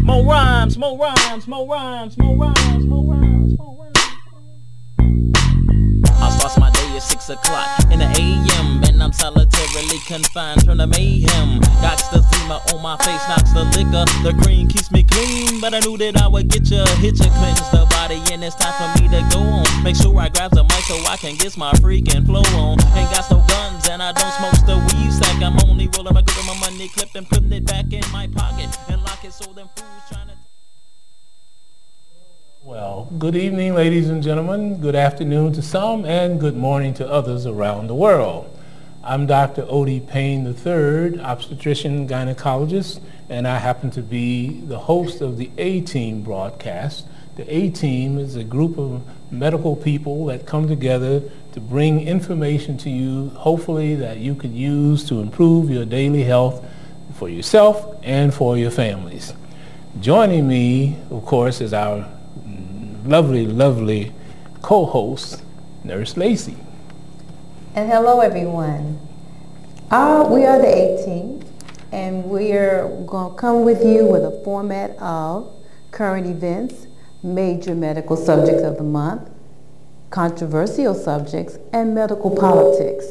More rhymes, more rhymes, more rhymes, more rhymes, more rhymes, more rhymes. I start my day at 6 o'clock in the AM, and I'm solitarily confined from the mayhem. Got the steamer on my face, knocks the liquor. The green keeps me clean, but I knew that I would get you, hit you, cleanse the body, and it's time for me to go on. Make sure I grab the mic so I can get my freaking flow on. Ain't got no guns, and I don't smoke the weed sack. I'm only rolling my good with my money clip and putting it back in my pocket and lock it so them fools trying to. Well, good evening, ladies and gentlemen. Good afternoon to some, and good morning to others around the world. I'm Dr. Odie Payne III, obstetrician gynecologist, and I happen to be the host of the A-Team broadcast. The A-Team is a group of medical people that come together to bring information to you, hopefully that you can use to improve your daily health for yourself and for your families. Joining me, of course, is our lovely co-host, Nurse Lacey. And hello, everyone. We are the A-Team, and we're going to come with you with a format of current events, major medical subjects of the month, controversial subjects, and medical politics.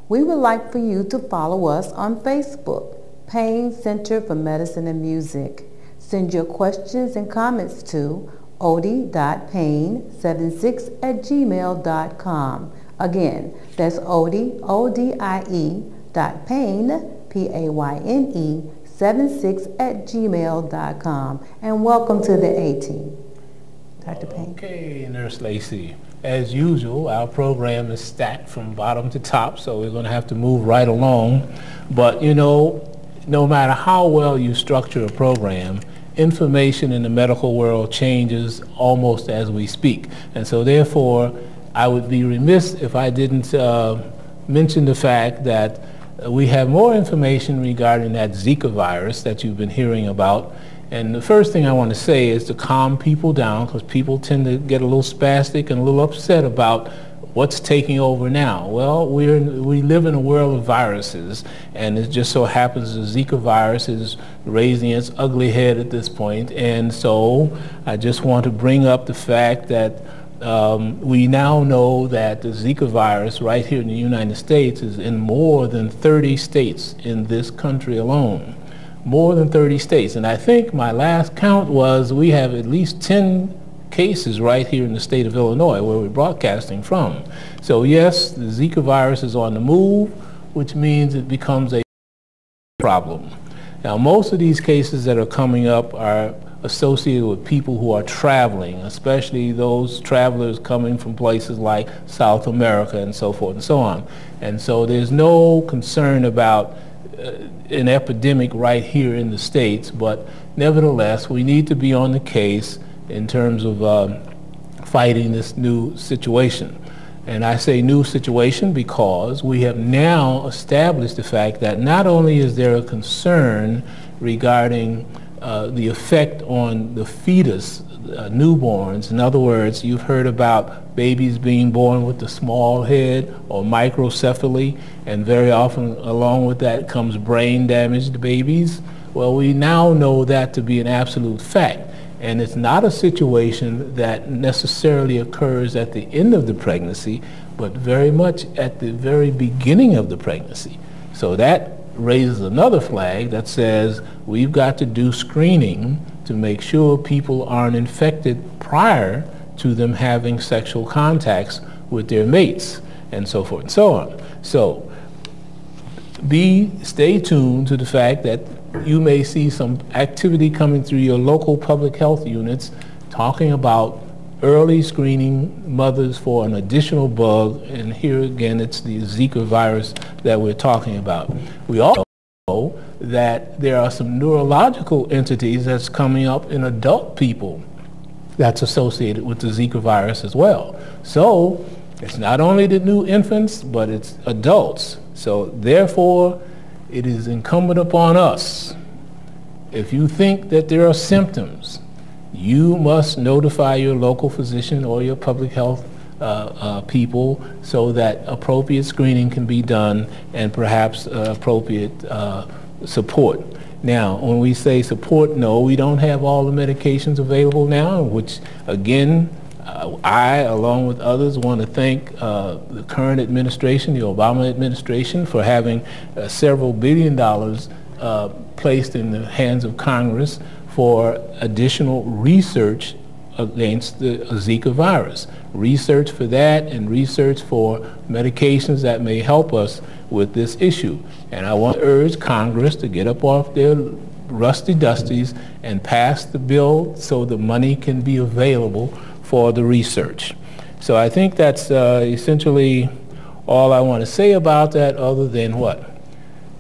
We would like for you to follow us on Facebook, Payne Center for Medicine and Music. Send your questions and comments to odie.payne76@gmail.com. Again, that's Odie, O-D-I-E, Payne, P-A-Y-N-E, 76@gmail.com. And welcome to the A-Team. Dr. Payne. Okay, Nurse Lacey. As usual, our program is stacked from bottom to top, so we're going to have to move right along. But, you know, no matter how well you structure a program, information in the medical world changes almost as we speak. And so therefore, I would be remiss if I didn't mention the fact that we have more information regarding that Zika virus that you've been hearing about. And the first thing I want to say is to calm people down, because people tend to get a little spastic and a little upset about what's taking over now. Well, we live in a world of viruses, and it just so happens the Zika virus is raising its ugly head at this point. And so I just want to bring up the fact that we now know that the Zika virus right here in the United States is in more than 30 states in this country alone. More than 30 states. And I think my last count was we have at least 10 cases right here in the state of Illinois where we're broadcasting from. So yes, the Zika virus is on the move, which means it becomes a problem. Now, most of these cases that are coming up are associated with people who are traveling, especially those travelers coming from places like South America and so forth and so on. And so there's no concern about an epidemic right here in the States, but nevertheless, we need to be on the case in terms of fighting this new situation. And I say new situation because we have now established the fact that not only is there a concern regarding the effect on the fetus, newborns. In other words, you've heard about babies being born with a small head or microcephaly, and very often along with that comes brain damaged babies. Well, we now know that to be an absolute fact. And it's not a situation that necessarily occurs at the end of the pregnancy, but very much at the very beginning of the pregnancy. So that raises another flag that says we've got to do screening to make sure people aren't infected prior to them having sexual contacts with their mates, and so forth and so on. So stay tuned to the fact that you may see some activity coming through your local public health units talking about early screening mothers for an additional bug, and here again it's the Zika virus that we're talking about. We also know that there are some neurological entities that's coming up in adult people that's associated with the Zika virus as well. So it's not only the new infants, but it's adults. So therefore, it is incumbent upon us, if you think that there are symptoms, you must notify your local physician or your public health people so that appropriate screening can be done and perhaps appropriate support. Now, when we say support, no, we don't have all the medications available now, which again, I, along with others, want to thank the current administration, the Obama administration, for having several $billion placed in the hands of Congress for additional research against the Zika virus. Research for that and research for medications that may help us with this issue. And I want to urge Congress to get up off their rusty dusties and pass the bill so the money can be available for the research. So I think that's essentially all I want to say about that, other than what?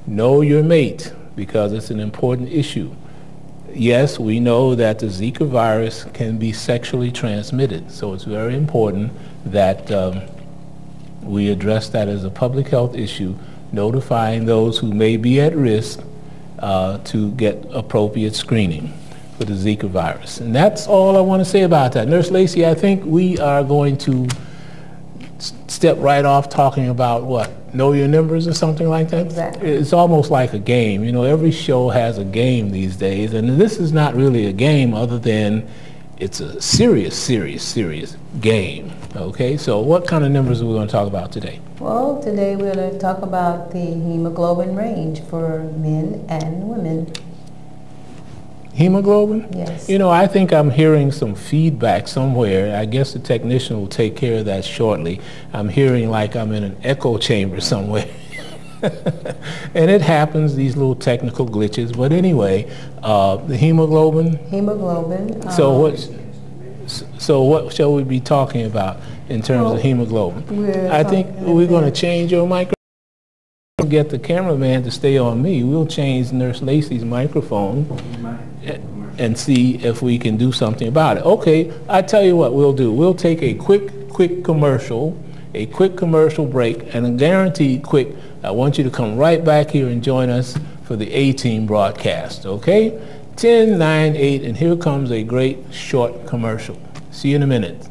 Know your mate, because it's an important issue. Yes, we know that the Zika virus can be sexually transmitted, so it's very important that we address that as a public health issue, notifying those who may be at risk to get appropriate screening for the Zika virus. And that's all I want to say about that. Nurse Lacey, I think we are going to step right off talking about what? Know your numbers or something like that? Exactly. It's almost like a game. You know, every show has a game these days, and this is not really a game other than it's a serious game. Okay, so what kind of numbers are we going to talk about today? Well, today we're going to talk about the hemoglobin range for men and women. Hemoglobin? Yes. You know, I think I'm hearing some feedback somewhere. I guess the technician will take care of that shortly. I'm hearing like I'm in an echo chamber somewhere. And it happens, these little technical glitches. But anyway, the hemoglobin. Hemoglobin. So what shall we be talking about in terms of hemoglobin? I think we're going to change your microphone. Get the cameraman to stay on me. We'll change Nurse Lacey's microphone and see if we can do something about it. Okay, I tell you what we'll do. We'll take a quick commercial break, and a guaranteed quick. I want you to come right back here and join us for the A-Team broadcast, okay? 10, 9, 8, and here comes a great short commercial. See you in a minute.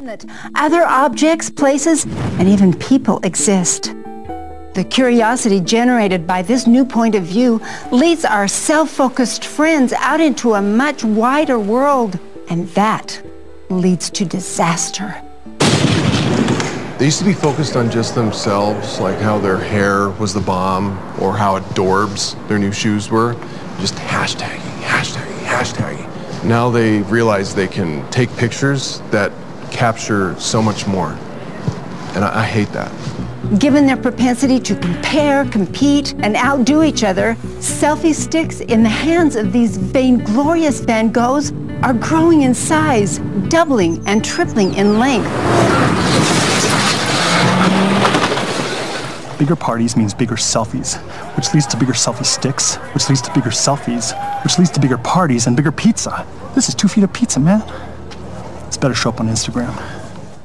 That other objects, places, and even people exist. The curiosity generated by this new point of view leads our self-focused friends out into a much wider world, and that leads to disaster. They used to be focused on just themselves, like how their hair was the bomb, or how adorbs their new shoes were. Just hashtagging. Now they realize they can take pictures that capture so much more, and I hate that. Given their propensity to compare, compete, and outdo each other, selfie sticks in the hands of these vainglorious Van Goghs are growing in size, doubling and tripling in length. Bigger parties means bigger selfies, which leads to bigger selfie sticks, which leads to bigger selfies, which leads to bigger parties and bigger pizza. This is 2 feet of pizza, man. It's better show up on Instagram.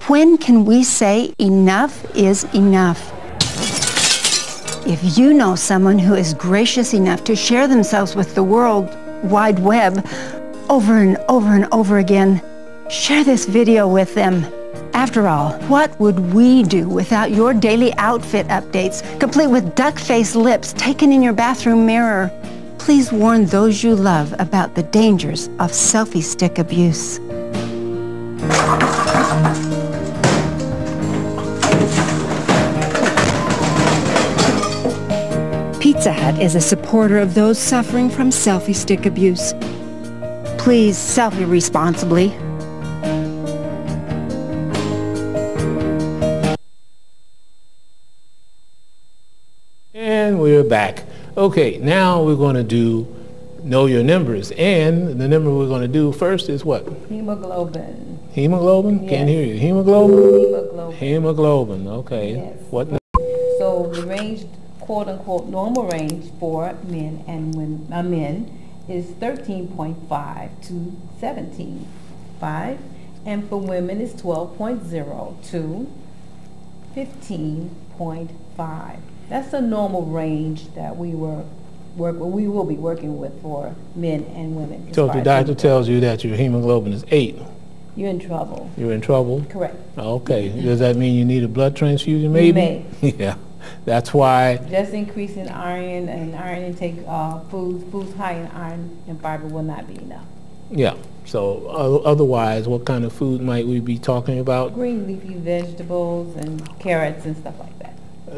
When can we say enough is enough? If you know someone who is gracious enough to share themselves with the World Wide Web over and over and over again, share this video with them. After all, what would we do without your daily outfit updates, complete with duck-faced lips taken in your bathroom mirror? Please warn those you love about the dangers of selfie stick abuse. Pizza Hut is a supporter of those suffering from selfie stick abuse. Please selfie responsibly. And we're back. Okay, now we're going to do Know Your Numbers. And the number we're going to do first is what? Hemoglobin. Hemoglobin? Yes. Can't hear you. Hemoglobin? Hemoglobin. Hemoglobin, okay. Yes. What? So the range, quote unquote, normal range for men and women, men is 13.5 to 17.5, and for women is 12.0 to 15.5. That's the normal range that we will be working with for men and women. So if the doctor tells you that your hemoglobin is 8, you're in trouble. you're in trouble? Correct. Okay. Does that mean you need a blood transfusion maybe? You may. Yeah. That's why. Just increasing iron and iron intake, foods high in iron and fiber will not be enough. Yeah. So otherwise, what kind of food might we be talking about? Green leafy vegetables and carrots and stuff like that.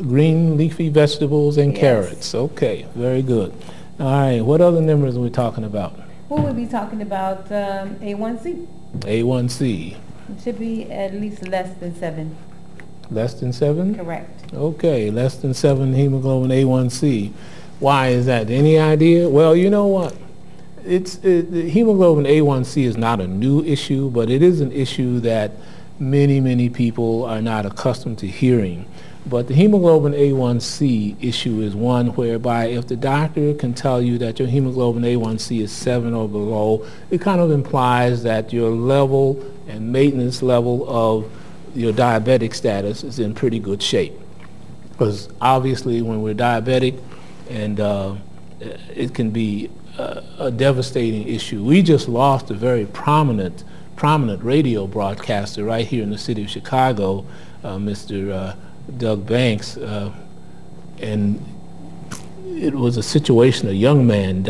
Green leafy vegetables and Yes. carrots. Okay. Very good. All right. What other numbers are we talking about? We will be talking about A1C. A1C. It should be at least less than 7. Less than 7? Correct. Okay, less than 7 hemoglobin A1C. Why is that? Any idea? Well, you know what? The hemoglobin A1C is not a new issue, but it is an issue that many people are not accustomed to hearing. But the hemoglobin A1C issue is one whereby if the doctor can tell you that your hemoglobin A1C is 7 or below, it kind of implies that your level and maintenance level of your diabetic status is in pretty good shape. Because obviously when we're diabetic, and it can be a devastating issue. We just lost a very prominent radio broadcaster right here in the city of Chicago, Mr. Doug Banks, and it was a situation, a young man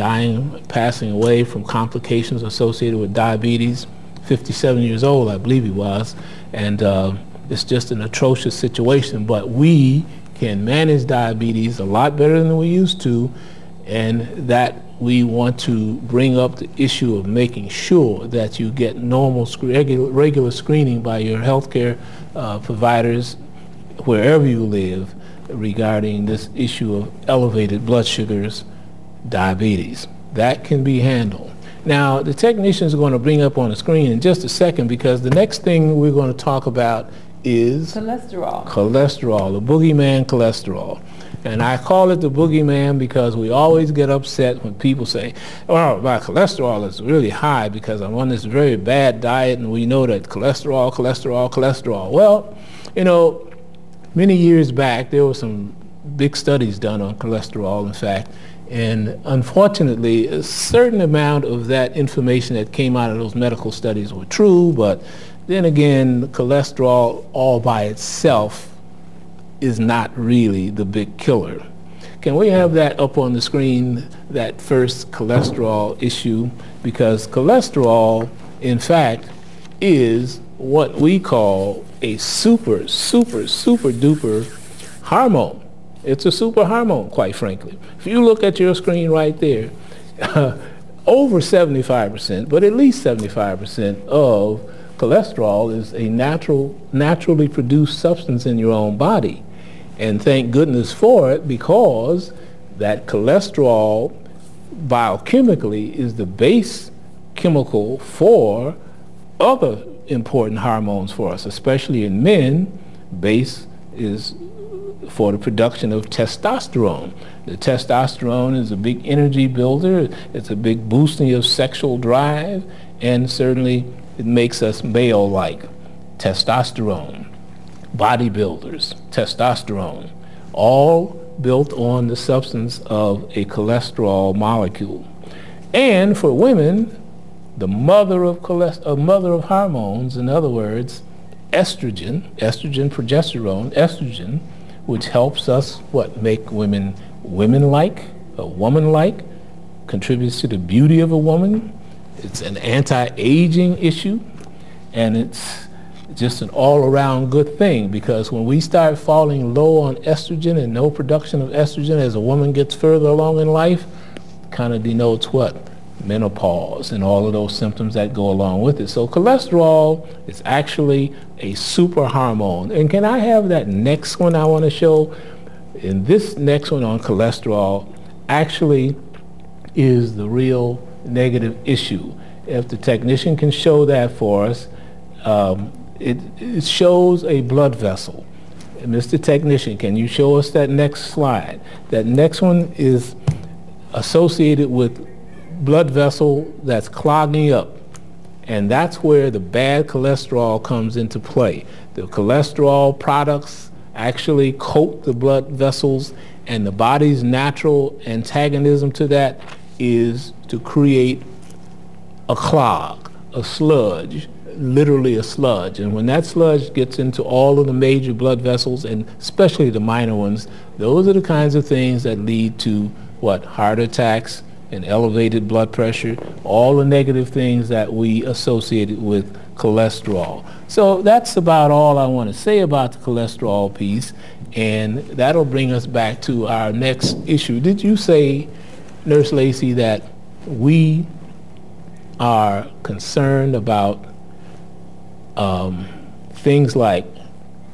passing away from complications associated with diabetes, 57 years old, I believe he was, and it's just an atrocious situation, but we can manage diabetes a lot better than we used to, and that we want to bring up the issue of making sure that you get normal, regular screening by your healthcare providers wherever you live regarding this issue of elevated blood sugars, diabetes. That can be handled. Now, the technicians are going to bring up on the screen in just a second, because the next thing we're going to talk about is cholesterol. Cholesterol, the boogeyman cholesterol. And I call it the boogeyman because we always get upset when people say, well, my cholesterol is really high because I'm on this very bad diet, and we know that cholesterol. Well, you know, many years back, there were some big studies done on cholesterol, in fact, and unfortunately, a certain amount of that information that came out of those medical studies were true, but then again, cholesterol all by itself is not really the big killer. Can we have that up on the screen, that first cholesterol issue? Because cholesterol, in fact, is what we call a super duper hormone. It's a super hormone, quite frankly. If you look at your screen right there, over 75%, but at least 75% of cholesterol is a naturally produced substance in your own body. And thank goodness for it, because that cholesterol biochemically is the base chemical for other important hormones for us, especially in men. Base is for the production of testosterone. The testosterone is a big energy builder. It's a big boosting of sexual drive, and certainly it makes us male-like. Testosterone, bodybuilders, testosterone, all built on the substance of a cholesterol molecule. And for women, the mother of hormones, in other words, estrogen, progesterone, estrogen, which helps us make women women-like, a woman-like, contributes to the beauty of a woman. It's an anti-aging issue, and it's just an all-around good thing, because when we start falling low on estrogen and no production of estrogen as a woman gets further along in life, kind of denotes what? Menopause and all of those symptoms that go along with it. So cholesterol is actually a super hormone. And can I have that next one I want to show? And this next one on cholesterol actually is the real negative issue. If the technician can show that for us, It shows a blood vessel. Mr. Technician, can you show us that next slide? That next one is associated with blood vessel that's clogging up. And that's where the bad cholesterol comes into play. The cholesterol products actually coat the blood vessels, and the body's natural antagonism to that is to create a clog, a sludge, literally a sludge. And when that sludge gets into all of the major blood vessels, and especially the minor ones, those are the kinds of things that lead to what? Heart attacks and elevated blood pressure, all the negative things that we associated with cholesterol. So that's about all I want to say about the cholesterol piece, and that'll bring us back to our next issue. Did you say, Nurse Lacey, that we are concerned about things like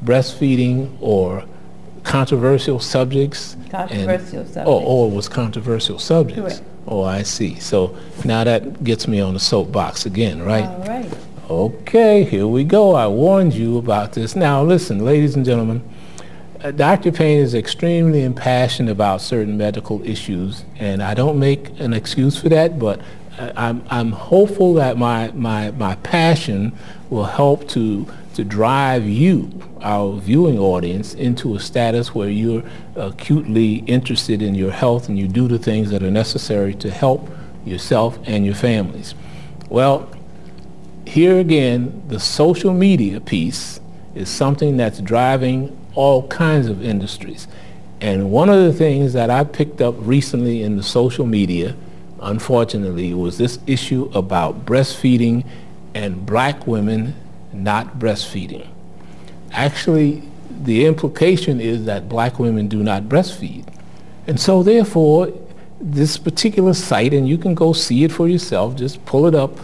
breastfeeding or controversial subjects? Controversial subjects. Oh, it was controversial subjects. Correct. Oh, I see. So now that gets me on the soapbox again, right? All right. Okay, here we go. I warned you about this. Now listen, ladies and gentlemen, Dr. Payne is extremely impassioned about certain medical issues, and I don't make an excuse for that, but I'm hopeful that my passion will help to drive you, our viewing audience, into a status where you're acutely interested in your health and you do the things that are necessary to help yourself and your families. Well, here again, the social media piece is something that's driving all kinds of industries. And one of the things that I picked up recently in the social media, unfortunately, was this issue about breastfeeding and black women not breastfeeding. Actually, the implication is that black women do not breastfeed. And so therefore, this particular site, and you can go see it for yourself, just pull it up,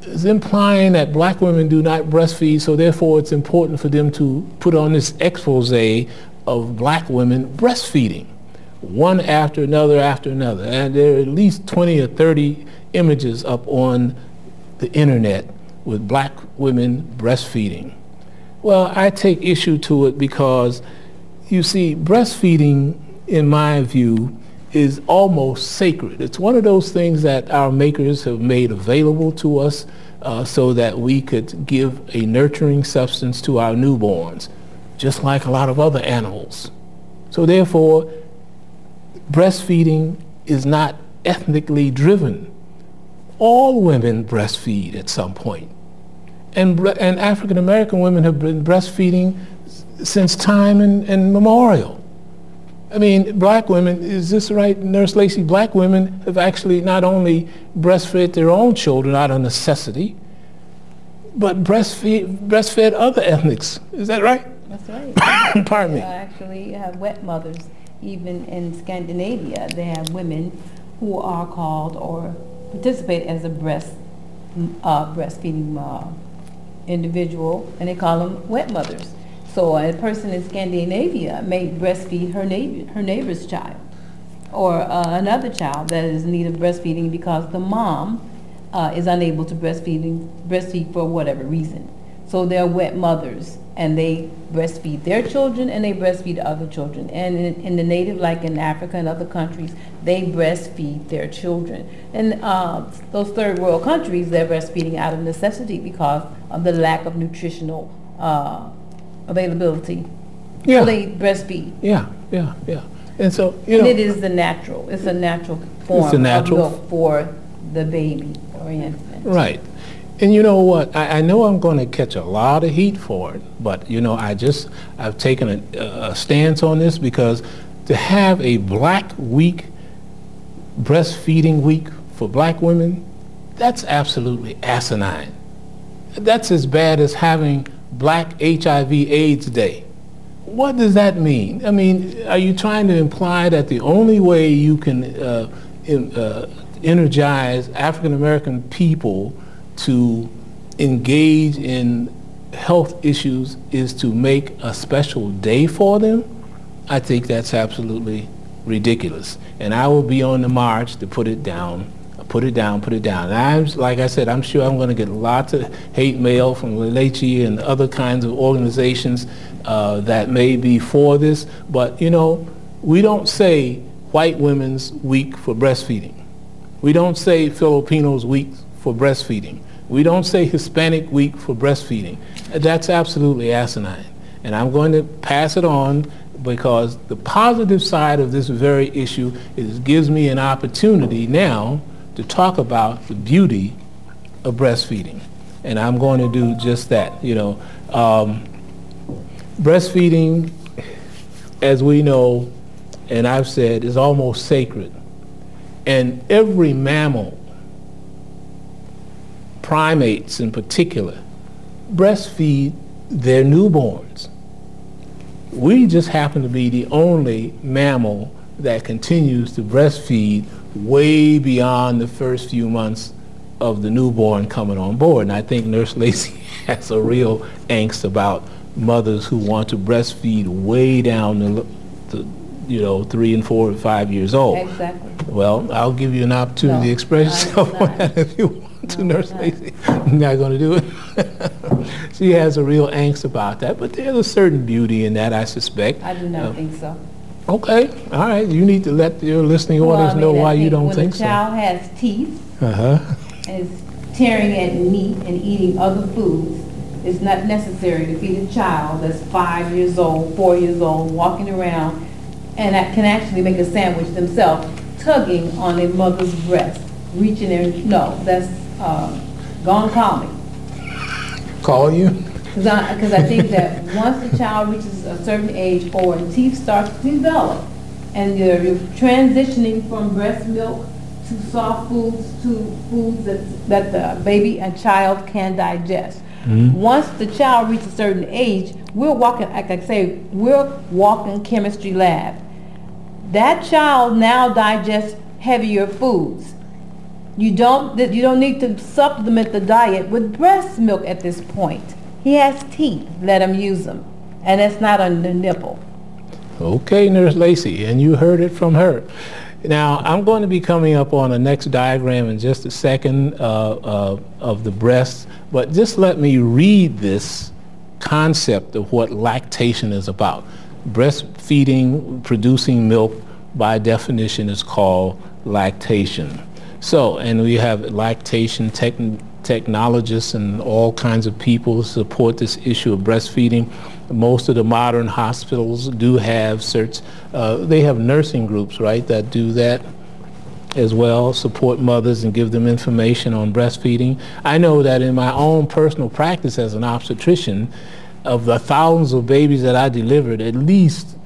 is implying that black women do not breastfeed, so therefore it's important for them to put on this expose of black women breastfeeding, one after another after another. And there are at least 20 or 30 images up on the internet with black women breastfeeding. Well, I take issue to it because, you see, breastfeeding, in my view, is almost sacred. It's one of those things that our makers have made available to us so that we could give a nurturing substance to our newborns, just like a lot of other animals. So therefore, breastfeeding is not ethnically driven. All women breastfeed at some point. And African American women have been breastfeeding since time immemorial. I mean, black women, is this right, Nurse Lacey? Black women have actually not only breastfed their own children out of necessity, but breastfed other ethnics. Is that right? That's right. Pardon me. Actually, you have wet mothers. Even in Scandinavia, they have women who are called or participate as a breastfeeding individual, and they call them wet mothers. So a person in Scandinavia may breastfeed her neighbor's child, or another child that is in need of breastfeeding because the mom is unable to breastfeed for whatever reason. So they're wet mothers, and they breastfeed their children and they breastfeed other children. And in the native, like in Africa and other countries, they breastfeed their children. And those third world countries, they're breastfeeding out of necessity because of the lack of nutritional availability. Yeah. So they breastfeed. Yeah. And so, you know. And it is the natural. It's a natural form of milk for the baby or infant. Right. And you know what? I know I'm going to catch a lot of heat for it, but you know, I've taken a stance on this because to have a Black Week, breastfeeding week for black women, that's absolutely asinine. That's as bad as having Black HIV/AIDS Day. What does that mean? I mean, are you trying to imply that the only way you can energize African American people to engage in health issues is to make a special day for them? I think that's absolutely ridiculous. And I will be on the march to put it down Put it down, put it down. And like I said, I'm sure I'm going to get lots of hate mail from Leche and other kinds of organizations that may be for this. But, you know, we don't say white women's week for breastfeeding. We don't say Filipinos week for breastfeeding. We don't say Hispanic week for breastfeeding. That's absolutely asinine. And I'm going to pass it on, because the positive side of this very issue is it gives me an opportunity now to talk about the beauty of breastfeeding. And I'm going to do just that. You know, breastfeeding, as we know, and I've said, is almost sacred. And every mammal, primates in particular, breastfeed their newborns. We just happen to be the only mammal that continues to breastfeed way beyond the first few months of the newborn coming on board. And I think Nurse Lacey has a real angst about mothers who want to breastfeed way down the you know, 3 and 4 and 5 years old. Exactly. Well, I'll give you an opportunity to express yourself on that if you want to, Nurse Lacey. I'm not going to do it. She has a real angst about that, but there's a certain beauty in that, I suspect. I do not think so. Okay, all right. You need to let your listening audience know why you don't think so. When a child has teeth Uh-huh. and is tearing at meat and eating other foods, it's not necessary to feed a child that's 5 years old, 4 years old, walking around, and that can actually make a sandwich themselves, tugging on a mother's breast, reaching there. No, that's gonna call me. Call you? Because I think that once the child reaches a certain age or when teeth starts to develop, and you're transitioning from breast milk to soft foods to foods that the baby and child can digest. Once the child reaches a certain age, we're walking, like I say, we're walking chemistry lab. That child now digests heavier foods. You don't need to supplement the diet with breast milk at this point. He has teeth, let him use them. And it's not on the nipple. Okay, Nurse Lacey, and you heard it from her. Now, I'm going to be coming up on the next diagram in just a second of the breast, but just let me read this concept of what lactation is about. Breastfeeding, producing milk, by definition, is called lactation. So, and we have lactation technologists and all kinds of people support this issue of breastfeeding. Most of the modern hospitals do have they have nursing groups, right, that do that as well, support mothers and give them information on breastfeeding. I know that in my own personal practice as an obstetrician, of the thousands of babies that I delivered, at least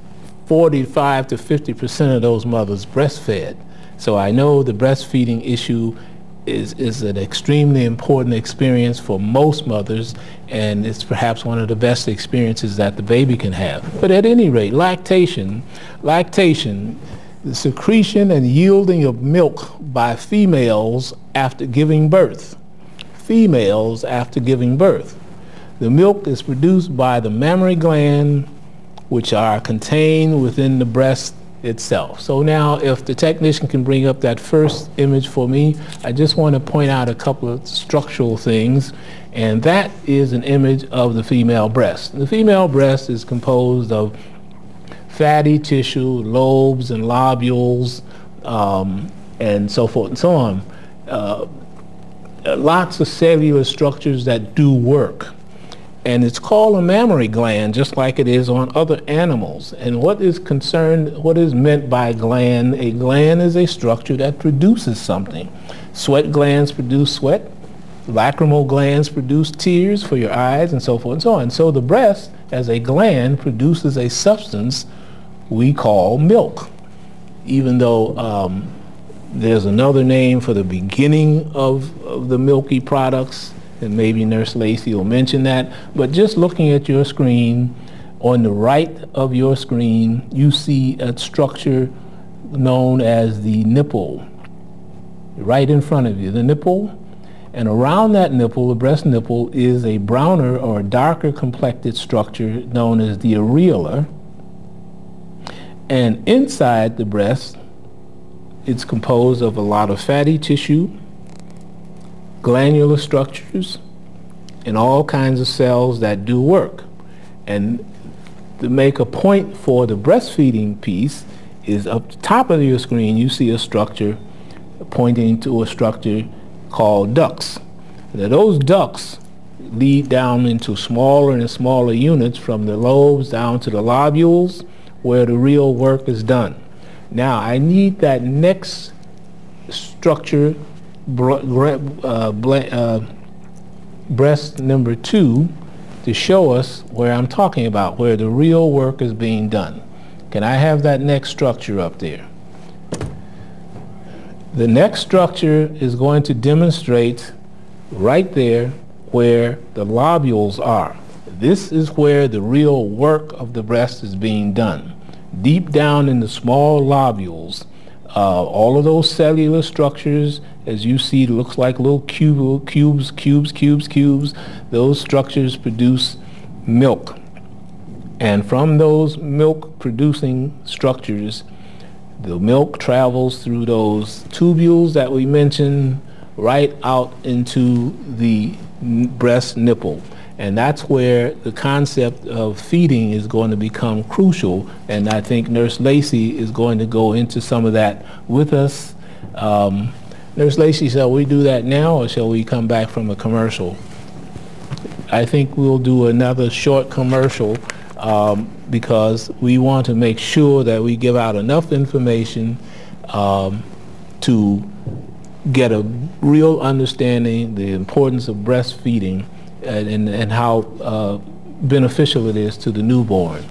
45 to 50% of those mothers breastfed. So I know the breastfeeding issue is an extremely important experience for most mothers, and it's perhaps one of the best experiences that the baby can have. But at any rate, lactation, the secretion and yielding of milk by females after giving birth. Females after giving birth. The milk is produced by the mammary gland, which are contained within the breast itself. So now, if the technician can bring up that first image for me, I just want to point out a couple of structural things, and that is an image of the female breast. The female breast is composed of fatty tissue, lobes and lobules, and so forth and so on. Lots of cellular structures that do work. And it's called a mammary gland, just like it is on other animals. And what is meant by a gland is a structure that produces something. Sweat glands produce sweat. Lacrimal glands produce tears for your eyes, and so forth and so on. So the breast, as a gland, produces a substance we call milk. Even though there's another name for the beginning of the milky products, and maybe Nurse Lacey will mention that. But just looking at your screen, on the right of your screen, you see a structure known as the nipple. Right in front of you, the nipple. And around that nipple, the breast nipple, is a browner or a darker complected structure known as the areola. And inside the breast It's composed of a lot of fatty tissue, glandular structures, and all kinds of cells that do work. And to make a point for the breastfeeding piece is up the top of your screen you see a structure pointing to a structure called ducts. Now those ducts lead down into smaller and smaller units from the lobes down to the lobules where the real work is done. Now I need that next structure, breast number 2, to show us where I'm talking about, where the real work is being done. Can I have that next structure up there? The next structure is going to demonstrate right there where the lobules are. This is where the real work of the breast is being done. Deep down in the small lobules, all of those cellular structures, as you see, looks like little cubes. Those structures produce milk. And from those milk-producing structures, the milk travels through those tubules that we mentioned right out into the breast nipple. And that's where the concept of feeding is going to become crucial. And I think Nurse Lacey is going to go into some of that with us. Nurse Lacey, shall we do that now or shall we come back from a commercial? I think we'll do another short commercial because we want to make sure that we give out enough information to get a real understanding the importance of breastfeeding and how beneficial it is to the newborn.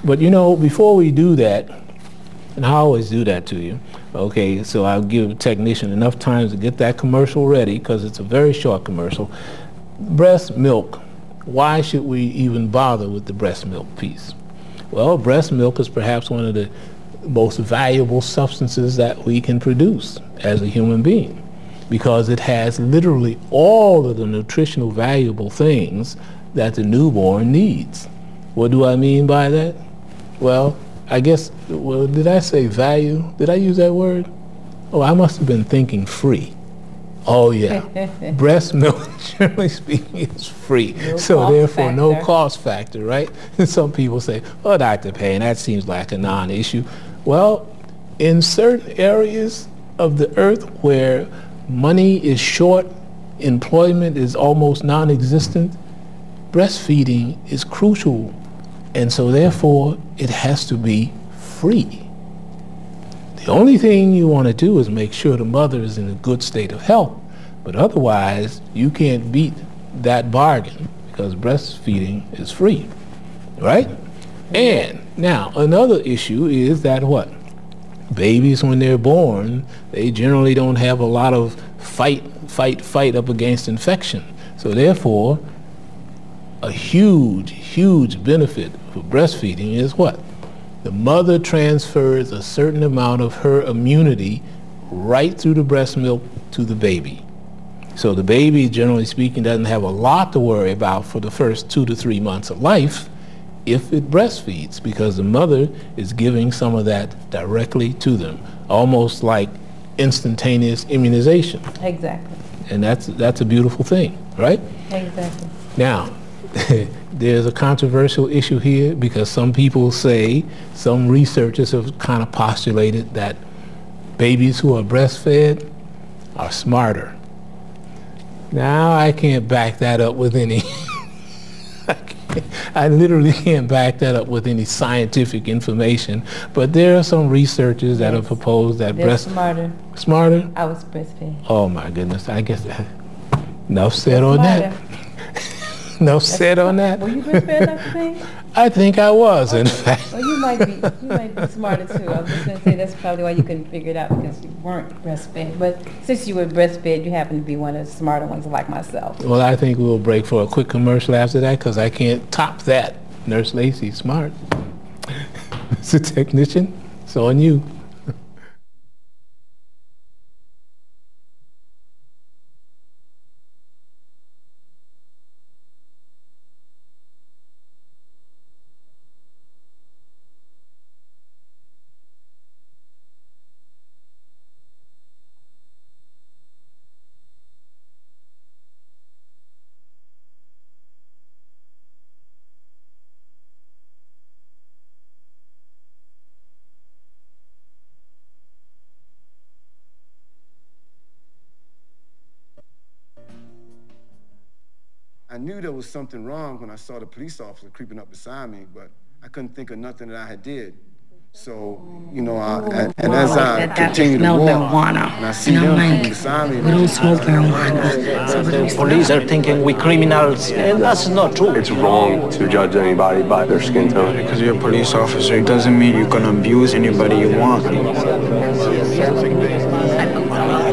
But you know, before we do that, and I always do that to you, okay, so I'll give a technician enough time to get that commercial ready because it's a very short commercial. Breast milk. Why should we even bother with the breast milk piece? Well, breast milk is perhaps one of the most valuable substances that we can produce as a human being because it has literally all of the nutritional valuable things that the newborn needs. What do I mean by that? Well, I guess, well, did I say value? Did I use that word? Oh, I must have been thinking free. Oh, yeah. Breast milk, generally speaking, is free. So therefore, no cost factor, right? And some people say, oh, Dr. Payne, that seems like a non-issue. Well, in certain areas of the earth where money is short, employment is almost non-existent, breastfeeding is crucial. And so therefore, it has to be free. The only thing you want to do is make sure the mother is in a good state of health, but otherwise you can't beat that bargain because breastfeeding is free, right? And now another issue is that what? Babies, when they're born, they generally don't have a lot of fight up against infection. So therefore, a huge benefit for breastfeeding is what? The mother transfers a certain amount of her immunity right through the breast milk to the baby. So the baby, generally speaking, doesn't have a lot to worry about for the first 2 to 3 months of life if it breastfeeds, because the mother is giving some of that directly to them, almost like instantaneous immunization. Exactly. And that's a beautiful thing, right? Exactly. Now, there's a controversial issue here because some people say, some researchers have kind of postulated that babies who are breastfed are smarter. Now, I can't back that up with any, I literally can't back that up with any scientific information, but there are some researchers that have proposed that smarter. Smarter? I was breastfed. Oh my goodness, I guess, enough said on that. Enough said on that. Were you breastfed, Dr. Payne? I think I was, in fact. Well, you might be smarter too. I was just going to say that's probably why you couldn't figure it out because you weren't breastfed. But since you were breastfed, you happen to be one of the smarter ones like myself. Well, I think we'll break for a quick commercial after that because I can't top that. Nurse Lacey's smart. It's a technician. It's on you. I knew there was something wrong when I saw the police officer creeping up beside me, but I couldn't think of nothing that I had did. So, you know, and as I continue to walk, and I see them coming beside me, we don't smoke marijuana. The police are thinking we criminals, and that's not true. It's wrong to judge anybody by their skin tone. Because you're a police officer, it doesn't mean you can abuse anybody you want. I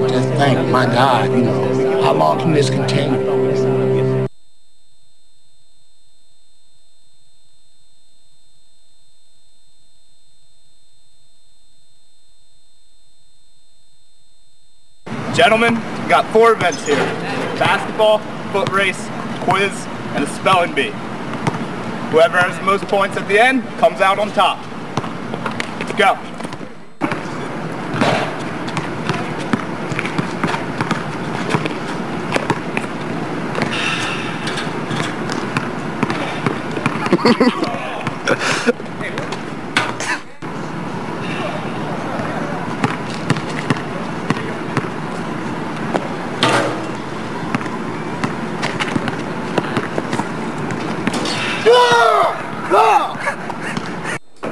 just thank my God, you know, how long can this continue? Gentlemen, we've got 4 events here. Basketball, foot race, quiz, and a spelling bee. Whoever has the most points at the end comes out on top. Let's go.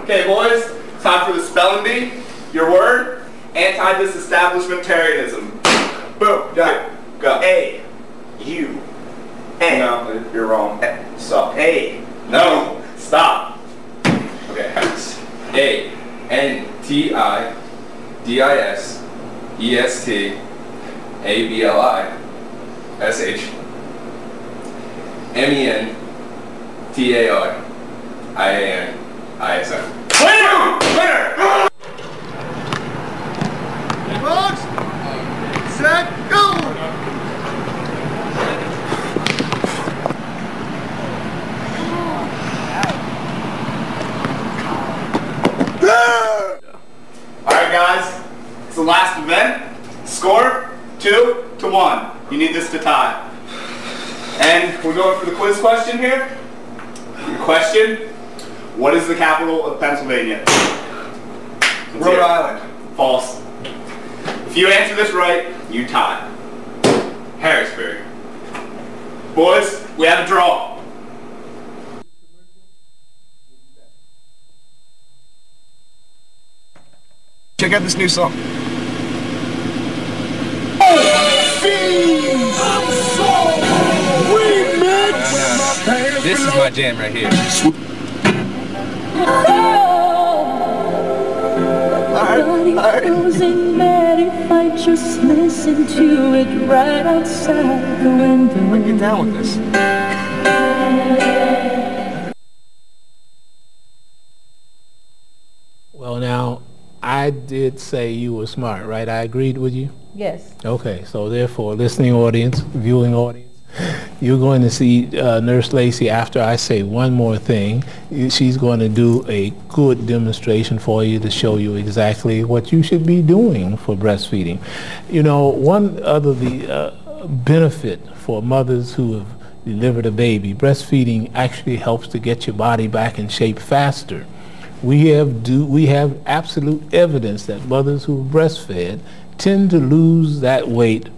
Okay, boys, time for the spelling bee. Your word, anti-disestablishmentarianism. Boom, got it. Go. A. U. A. No, you're wrong. Stop. A. No, stop. Okay, A. N-T-I-D-I-S-E-S-T-A-B-L-I-S-H M-E-N-T-A-R-I-A-N-I-S-M. Winner! Winner! Box, set, go! Alright guys, it's the last event. Score 2-1. You need this to tie. And we're going for the quiz question here. Your question, what is the capital of Pennsylvania? Rhode Island. False. If you answer this right, you tie. Harrisburg. Boys, we have a draw. Check out this new song. This is my jam right here. If I just listen to it right outside the window. Get down with this. Well, now, I did say you were smart, right? I agreed with you? Yes. Okay, so therefore, listening audience, viewing audience, you're going to see Nurse Lacey after I say one more thing. She's going to do a good demonstration for you to show you exactly what you should be doing for breastfeeding. You know, one other benefit for mothers who have delivered a baby, breastfeeding actually helps to get your body back in shape faster. We have absolute evidence that mothers who breastfed tend to lose that weight,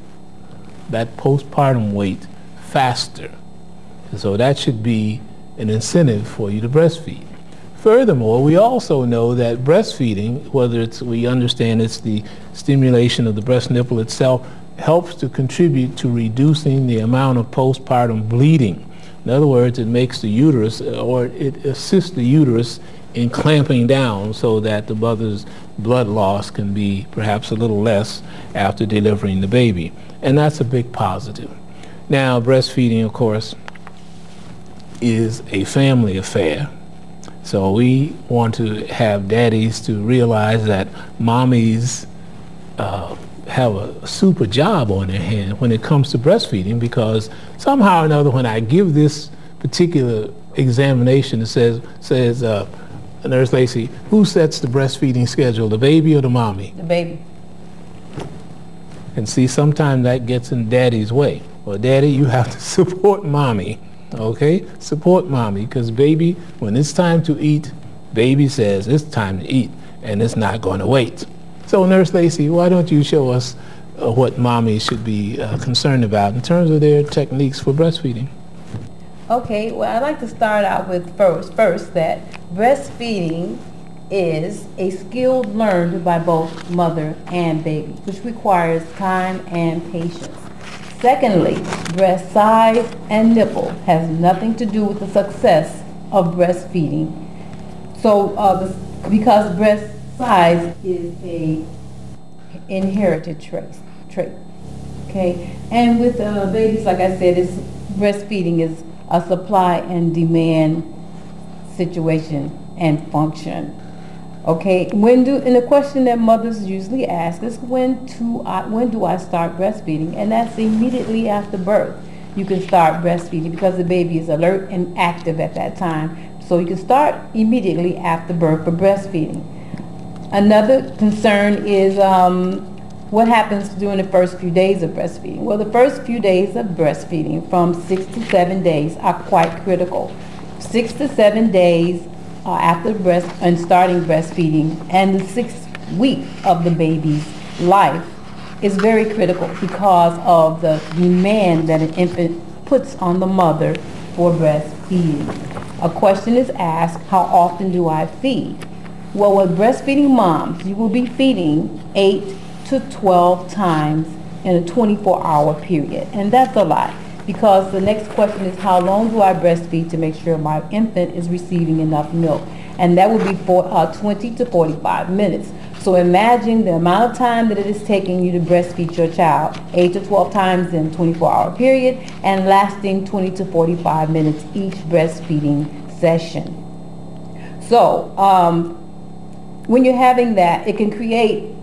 that postpartum weight, faster. So that should be an incentive for you to breastfeed. Furthermore, we also know that breastfeeding, whether we understand it's the stimulation of the breast nipple itself, helps to contribute to reducing the amount of postpartum bleeding. In other words, it makes the uterus, or it assists the uterus in clamping down so that the mother's blood loss can be perhaps a little less after delivering the baby. And that's a big positive. Now, breastfeeding, of course, is a family affair. So we want to have daddies to realize that mommies have a super job on their hand when it comes to breastfeeding, because somehow or another, when I give this particular examination, it says Nurse Lacey, who sets the breastfeeding schedule, the baby or the mommy? The baby. And see, sometimes that gets in daddy's way. Well, daddy, you have to support mommy, okay? Support mommy, because baby, when it's time to eat, baby says it's time to eat, and it's not going to wait. So, Nurse Lacey, why don't you show us what mommies should be concerned about in terms of their techniques for breastfeeding? Okay, well, I'd like to start out with first that breastfeeding is a skill learned by both mother and baby, which requires time and patience. Secondly, breast size and nipple has nothing to do with the success of breastfeeding. So, because breast size is a inherited trait. Okay, and with babies, like I said, breastfeeding is a supply and demand situation and function. Okay, and the question that mothers usually ask is when do I start breastfeeding? And that's immediately after birth. You can start breastfeeding because the baby is alert and active at that time. So you can start immediately after birth for breastfeeding. Another concern is what happens during the first few days of breastfeeding. Well, the first few days of breastfeeding, from 6 to 7 days, are quite critical. 6 to 7 days after starting breastfeeding, and the 6th week of the baby's life is very critical because of the demand that an infant puts on the mother for breastfeeding. A question is asked, how often do I feed? Well, with breastfeeding moms, you will be feeding 8 to 12 times in a 24-hour period, and that's a lot. Because the next question is, how long do I breastfeed to make sure my infant is receiving enough milk? And that would be for 20 to 45 minutes. So imagine the amount of time that it is taking you to breastfeed your child, 8 to 12 times in a 24-hour period, and lasting 20 to 45 minutes each breastfeeding session. So when you're having that, it can create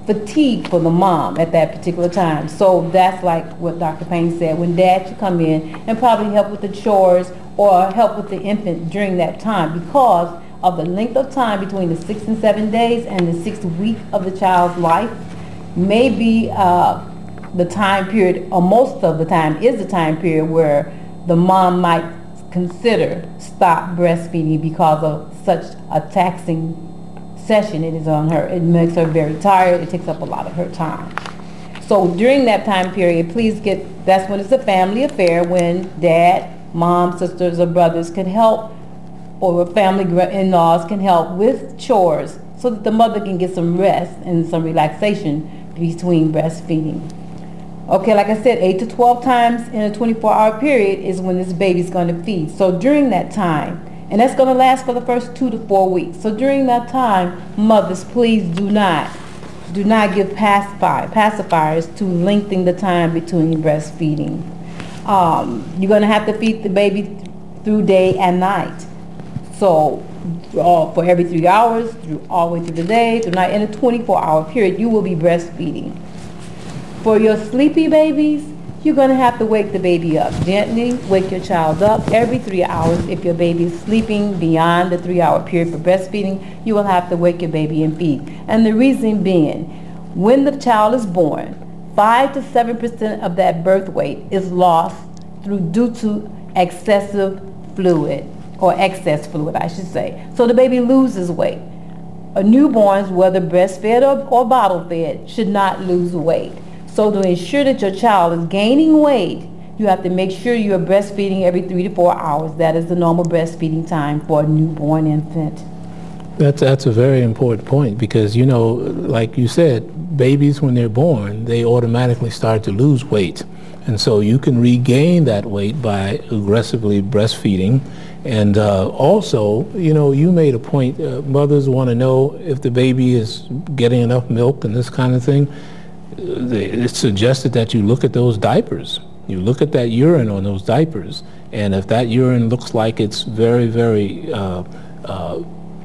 fatigue for the mom at that particular time. So that's like what Dr. Payne said, when dad should come in and probably help with the chores or help with the infant during that time, because of the length of time between the 6 and 7 days and the 6th week of the child's life may be the time period, or most of the time is the time period where the mom might consider stop breastfeeding because of such a taxing session it is on her. It makes her very tired. It takes up a lot of her time. So during that time period, that's when it's a family affair, when dad, mom, sisters, or brothers can help, or family in-laws can help with chores so that the mother can get some rest and some relaxation between breastfeeding. Okay, like I said, 8 to 12 times in a 24-hour period is when this baby's going to feed. So during that time, and that's going to last for the first 2 to 4 weeks. So during that time, mothers, please do not give pacifiers to lengthen the time between breastfeeding. You're going to have to feed the baby through day and night. So for every 3 hours, all the way through the day, through night, in a 24-hour period, you will be breastfeeding. For your sleepy babies, you're going to have to wake the baby up gently. Wake your child up every 3 hours. If your baby is sleeping beyond the 3-hour period for breastfeeding, you will have to wake your baby and feed. And the reason being, when the child is born, 5 to 7% of that birth weight is lost due to excessive fluid, or excess fluid, I should say. So the baby loses weight. Newborns, whether breastfed or bottle fed, should not lose weight. So to ensure that your child is gaining weight, you have to make sure you are breastfeeding every 3 to 4 hours. That is the normal breastfeeding time for a newborn infant. That's a very important point, because, you know, like you said, babies, when they're born, they automatically start to lose weight. And so you can regain that weight by aggressively breastfeeding. And also, you know, you made a point, mothers want to know if the baby is getting enough milk and this kind of thing. It's suggested that you look at those diapers. You look at that urine on those diapers, and if that urine looks like it's very, very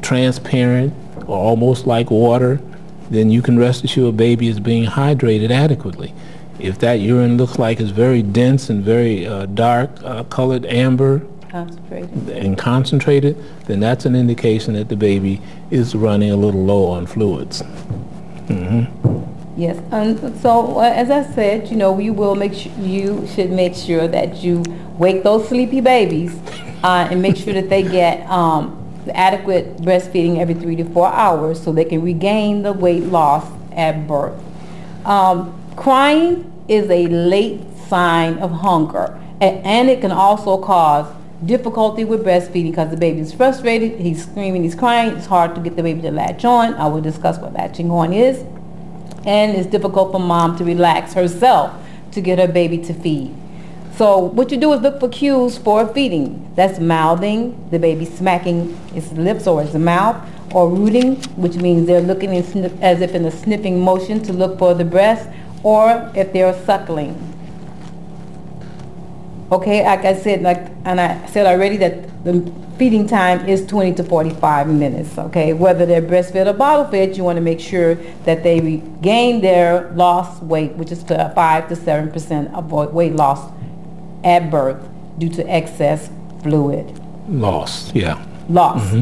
transparent or almost like water, then you can rest assured a baby is being hydrated adequately. If that urine looks like it's very dense and very dark colored amber and concentrated, then that's an indication that the baby is running a little low on fluids. Yes, and so as I said, you know, you should make sure that you wake those sleepy babies and make sure that they get adequate breastfeeding every 3 to 4 hours so they can regain the weight loss at birth. Crying is a late sign of hunger, And it can also cause difficulty with breastfeeding because the baby is frustrated, he's screaming, he's crying, it's hard to get the baby to latch on. I will discuss what latching on is. And it's difficult for mom to relax herself to get her baby to feed. So what you do is look for cues for feeding. That's mouthing, the baby smacking its lips or its mouth, or rooting, which means they're looking as if in a sniffing motion to look for the breast, or if they're suckling. Okay, like I said, and I said already that the feeding time is 20 to 45 minutes. Okay, whether they're breastfed or bottle fed, you want to make sure that they regain their lost weight, which is 5 to 7% of weight loss at birth due to excess fluid. Loss, yeah. Loss.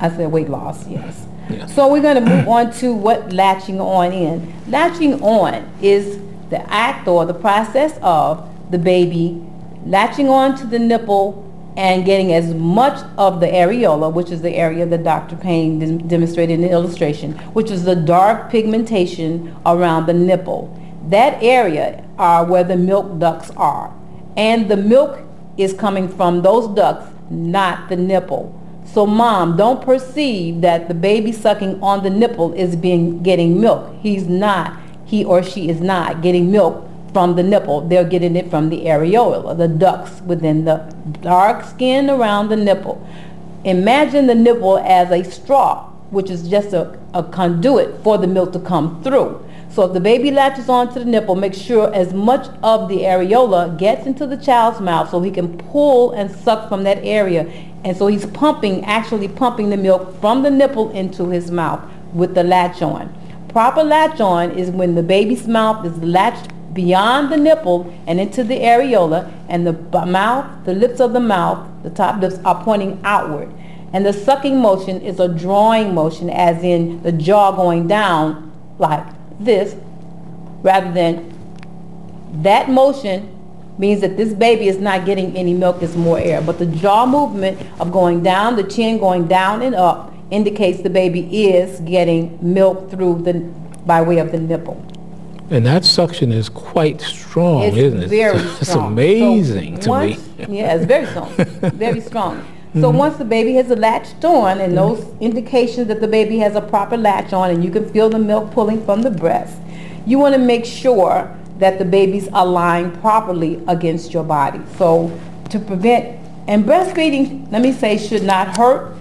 I said weight loss, yes. Yeah. So we're going to move on to what latching on is. Latching on is the act or the process of the baby latching on to the nipple and getting as much of the areola, which is the area that Dr. Payne demonstrated in the illustration, which is the dark pigmentation around the nipple. That area are where the milk ducts are. And the milk is coming from those ducts, not the nipple. So mom, don't perceive that the baby sucking on the nipple is getting milk. He or she is not getting milk from the nipple. They're getting it from the areola, the ducts within the dark skin around the nipple. Imagine the nipple as a straw, which is just a conduit for the milk to come through. So if the baby latches onto the nipple, make sure as much of the areola gets into the child's mouth so he can pull and suck from that area. And so he's actually pumping the milk from the nipple into his mouth with the latch on. Proper latch on is when the baby's mouth is latched beyond the nipple and into the areola, and the mouth, the lips of the mouth, the top lips are pointing outward. And the sucking motion is a drawing motion, as in the jaw going down like this, rather than that motion means that this baby is not getting any milk, it's more air. But the jaw movement of going down, the chin going down and up, indicates the baby is getting milk by way of the nipple. And that suction is quite strong, isn't it? Very strong. It's amazing to me. Yeah, it's very strong. Very strong. So once the baby has latched on, and those indications that the baby has a proper latch on, and you can feel the milk pulling from the breast, you want to make sure that the babies are lying properly against your body. So to prevent, and breastfeeding, let me say, should not hurt.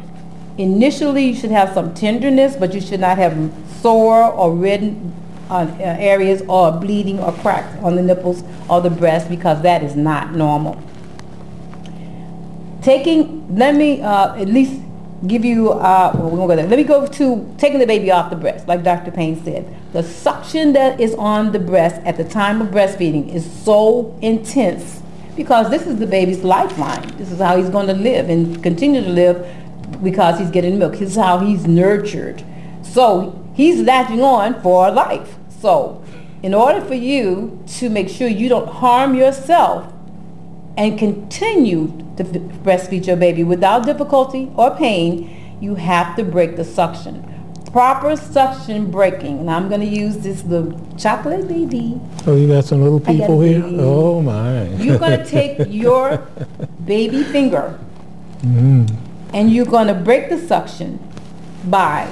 Initially, you should have some tenderness, but you should not have sore or reddened areas or bleeding or cracks on the nipples or the breast, because that is not normal. Let me at least give you, well, we won't go there. Let me go to taking the baby off the breast, like Dr. Payne said. The suction that is on the breast at the time of breastfeeding is so intense because this is the baby's lifeline. This is how he's going to live and continue to live because he's getting milk. This is how he's nurtured. So he's latching on for life. So in order for you to make sure you don't harm yourself and continue to breastfeed your baby without difficulty or pain, you have to break the suction. Proper suction breaking, and I'm going to use this little chocolate baby. Oh, you got some little people here? Oh my. You're going to take your baby finger and you're going to break the suction by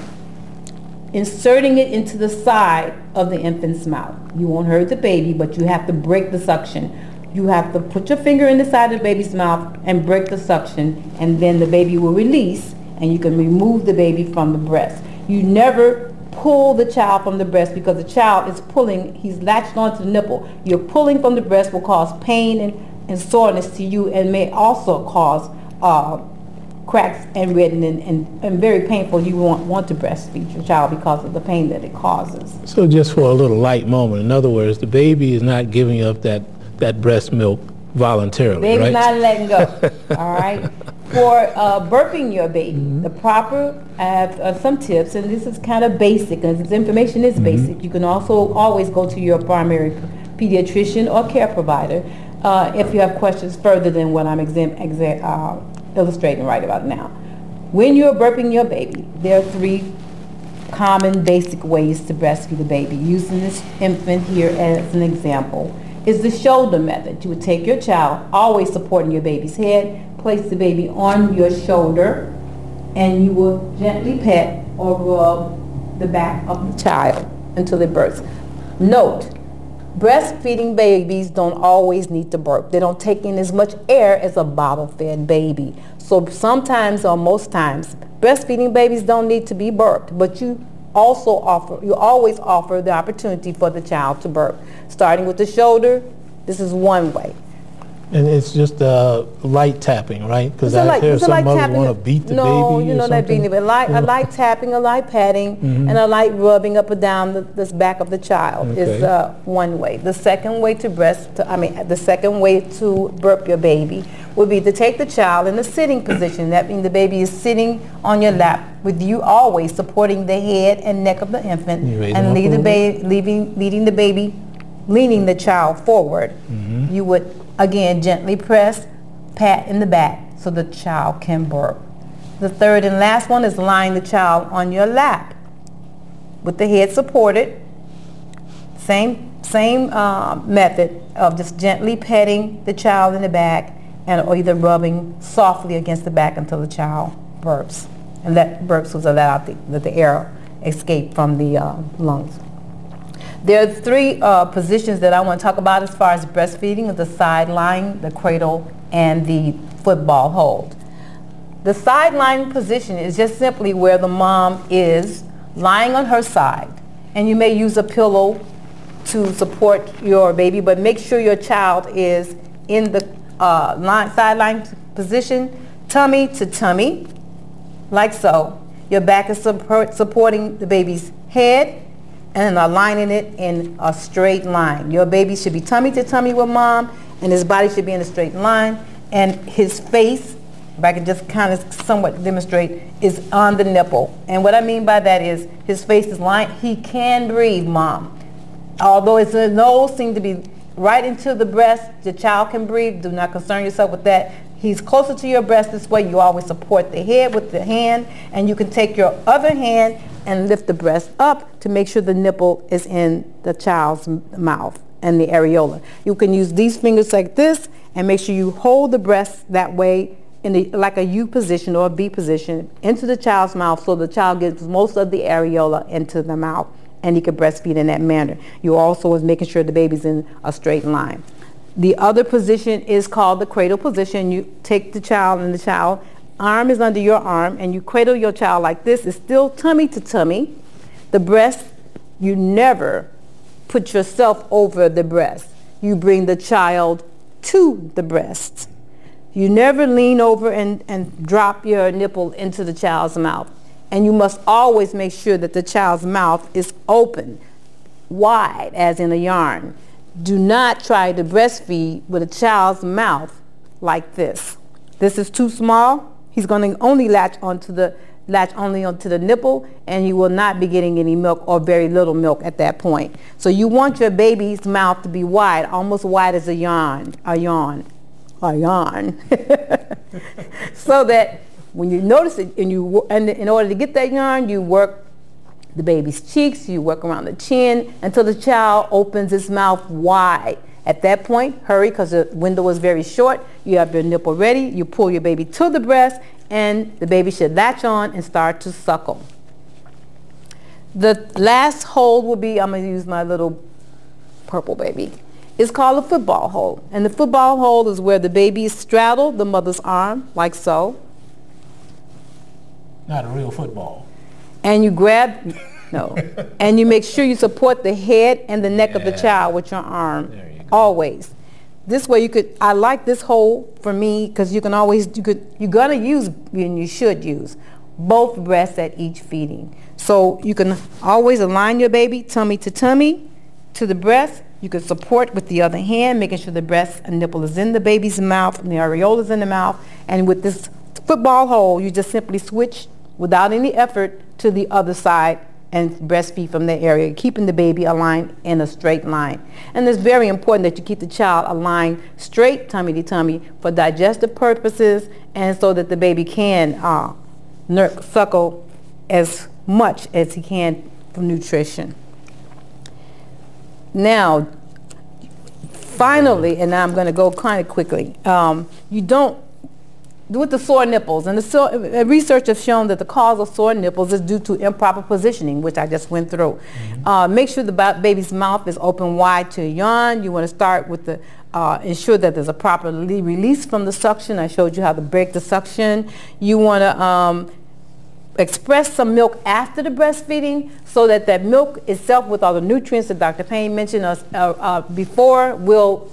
inserting it into the side of the infant's mouth. You won't hurt the baby, but you have to break the suction. You have to put your finger in the side of the baby's mouth and break the suction, and then the baby will release and you can remove the baby from the breast. You never pull the child from the breast because the child is pulling, he's latched onto the nipple. You're pulling from the breast will cause pain and soreness to you, and may also cause cracks and reddening and very painful. You won't want to breastfeed your child because of the pain that it causes. So just for a little light moment, in other words, the baby is not giving up that breast milk voluntarily, Baby's right? not letting go, all right? For burping your baby, the proper, I have some tips, and this is kind of basic, and this information is basic. You can also always go to your primary pediatrician or care provider if you have questions further than what I'm illustrating right about now. When you're burping your baby, there are 3 common basic ways to breastfeed the baby. Using this infant here as an example, is the shoulder method. You would take your child, always supporting your baby's head, place the baby on your shoulder, and you will gently pet or rub the back of the child until it burps. Note, breastfeeding babies don't always need to burp. They don't take in as much air as a bottle-fed baby. So sometimes, or most times, breastfeeding babies don't need to be burped, but you always offer the opportunity for the child to burp. Starting with the shoulder, this is one way. And it's just light tapping, right? Because I hear some mothers want to beat the baby. No, you know that beating, but a light tapping, a light patting, and a light rubbing up and down the back of the child is one way. The second way to the second way to burp your baby would be to take the child in a sitting position. That means the baby is sitting on your lap with you always supporting the head and neck of the infant, and leaning the child forward. You would again gently press, pat in the back so the child can burp. The third and last one is lying the child on your lap with the head supported. Same method of just gently petting the child in the back or either rubbing softly against the back until the child burps. And that burps was let the air escape from the lungs. There are three positions that I want to talk about as far as breastfeeding: the side lying, the cradle, and the football hold. The side lying position is just simply where the mom is lying on her side, and you may use a pillow to support your baby, but make sure your child is in the side lying position, tummy to tummy, like so. Your back is supporting the baby's head, and aligning it in a straight line. Your baby should be tummy to tummy with mom, and his body should be in a straight line, and his face, if I can just kind of somewhat demonstrate, is on the nipple. And what I mean by that is his face is lined. He can breathe, mom. Although his nose seems to be right into the breast, the child can breathe. Do not concern yourself with that. He's closer to your breast this way. You always support the head with the hand, and you can take your other hand and lift the breast up to make sure the nipple is in the child's mouth and the areola. You can use these fingers like this and make sure you hold the breast that way in like a U position or a B position into the child's mouth, so the child gets most of the areola into the mouth, and he can breastfeed in that manner. You also is making sure the baby's in a straight line. The other position is called the cradle position. You take the child, and the child arm is under your arm, and you cradle your child like this. It's still tummy to tummy. The breast, you never put yourself over the breast. You bring the child to the breast. You never lean over and drop your nipple into the child's mouth. And you must always make sure that the child's mouth is open, wide, as in a yarn. Do not try to breastfeed with a child's mouth like this. This is too small. He's going to only latch onto the nipple, and you will not be getting any milk or very little milk at that point. So you want your baby's mouth to be wide, almost wide as a yawn, so that when you notice it, and in order to get that yawn, you work the baby's cheeks, you work around the chin until the child opens his mouth wide. At that point, hurry, because the window is very short. You have your nipple ready. You pull your baby to the breast, and the baby should latch on and start to suckle. The last hold will be, I'm going to use my little purple baby. It's called a football hold. And the football hold is where the baby is straddled the mother's arm, like so. Not a real football. And you grab, no, and you make sure you support the head and the neck of the child with your arm. Always. This way I like this hold for me, because you're gonna use, and you should use, both breasts at each feeding. So you can always align your baby tummy to tummy to the breast. You can support with the other hand, making sure the breast and nipple is in the baby's mouth and the areola is in the mouth. And with this football hold, you just simply switch without any effort to the other side and breastfeed from that area, keeping the baby aligned in a straight line. And it's very important that you keep the child aligned straight, tummy to tummy, for digestive purposes, and so that the baby can suckle as much as he can for nutrition. Now, finally, and now I'm going to go kind of quickly, you don't, with the sore nipples, and research has shown that the cause of sore nipples is due to improper positioning, which I just went through. Make sure the baby's mouth is open wide to yawn. You want to start with the, ensure that there's a proper release from the suction. I showed you how to break the suction. You want to express some milk after the breastfeeding so that that milk itself, with all the nutrients that Dr. Payne mentioned before, will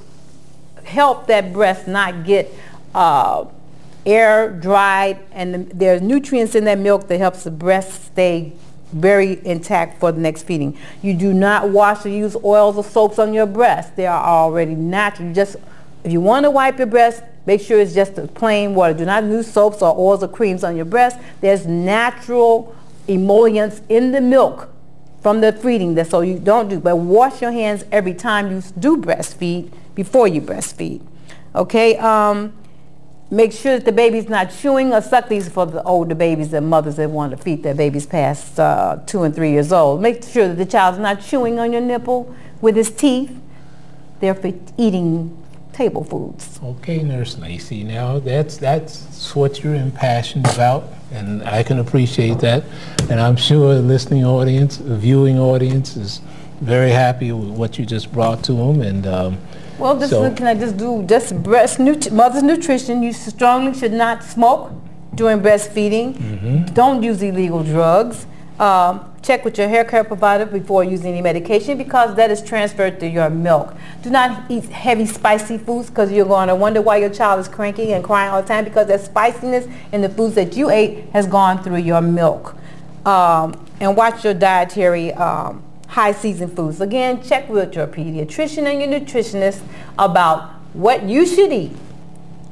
help that breast not get air dried, and there's nutrients in that milk that helps the breast stay very intact for the next feeding. You do not wash or use oils or soaps on your breast. They are already natural. Just, if you want to wipe your breast, make sure it's just plain water. Do not use soaps or oils or creams on your breast. There's natural emollients in the milk from the feeding, that so you don't do. But wash your hands every time you do breastfeed, before you breastfeed. Okay. Make sure that the baby's not chewing or suck. These for the older babies and mothers that want to feed their babies past 2 and 3 years old. Make sure that the child's not chewing on your nipple with his teeth. They're for eating table foods. Okay, Nurse Lacey. Now that's what you're impassioned about, and I can appreciate that. And I'm sure the listening audience, the viewing audience, is very happy with what you just brought to them. And well, can I just do mother's nutrition? You strongly should not smoke during breastfeeding. Don't use illegal drugs. Check with your hair care provider before using any medication, because that is transferred to your milk. Do not eat heavy spicy foods, because you're going to wonder why your child is cranky and crying all the time, because that spiciness in the foods that you ate has gone through your milk. And watch your dietary high season foods. Again, check with your pediatrician and your nutritionist about what you should eat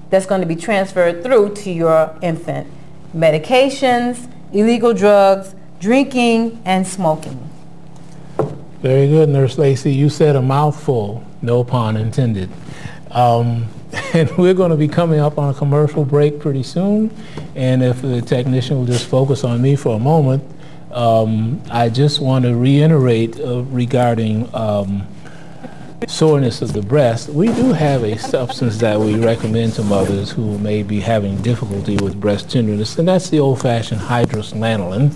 that's going to be transferred through to your infant. Medications, illegal drugs, drinking, and smoking. Very good, Nurse Lacey. You said a mouthful, no pun intended. And we're going to be coming up on a commercial break pretty soon. And if the technician will just focus on me for a moment, I just want to reiterate regarding soreness of the breast. We do have a substance that we recommend to mothers who may be having difficulty with breast tenderness, and that's the old-fashioned hydrous lanolin.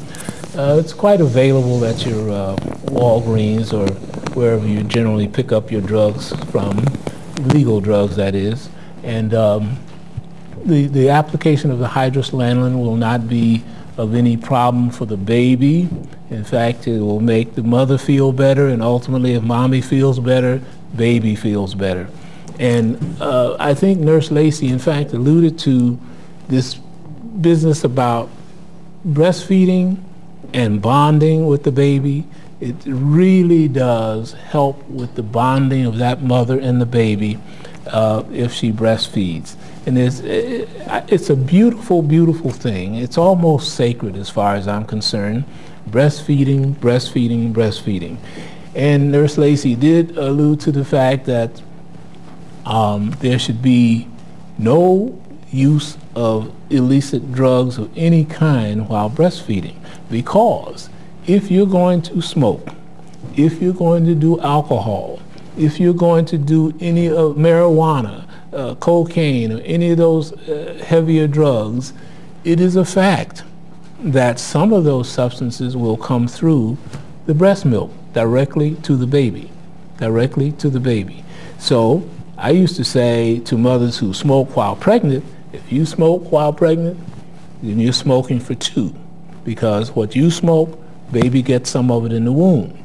It's quite available at your Walgreens or wherever you generally pick up your drugs from, legal drugs that is. And the application of the hydrous lanolin will not be of any problem for the baby. In fact, it will make the mother feel better, and ultimately, if mommy feels better, baby feels better. And I think Nurse Lacey, in fact, alluded to this business about breastfeeding and bonding with the baby. It really does help with the bonding of that mother and the baby if she breastfeeds. And it's a beautiful, beautiful thing. It's almost sacred as far as I'm concerned. Breastfeeding, breastfeeding, breastfeeding. And Nurse Lacey did allude to the fact that there should be no use of illicit drugs of any kind while breastfeeding, because if you're going to smoke, if you're going to do alcohol, if you're going to do any of marijuana, cocaine, or any of those heavier drugs, it is a fact that some of those substances will come through the breast milk directly to the baby, So I used to say to mothers who smoke while pregnant, if you smoke while pregnant, then you're smoking for two, because what you smoke, baby gets some of it in the womb.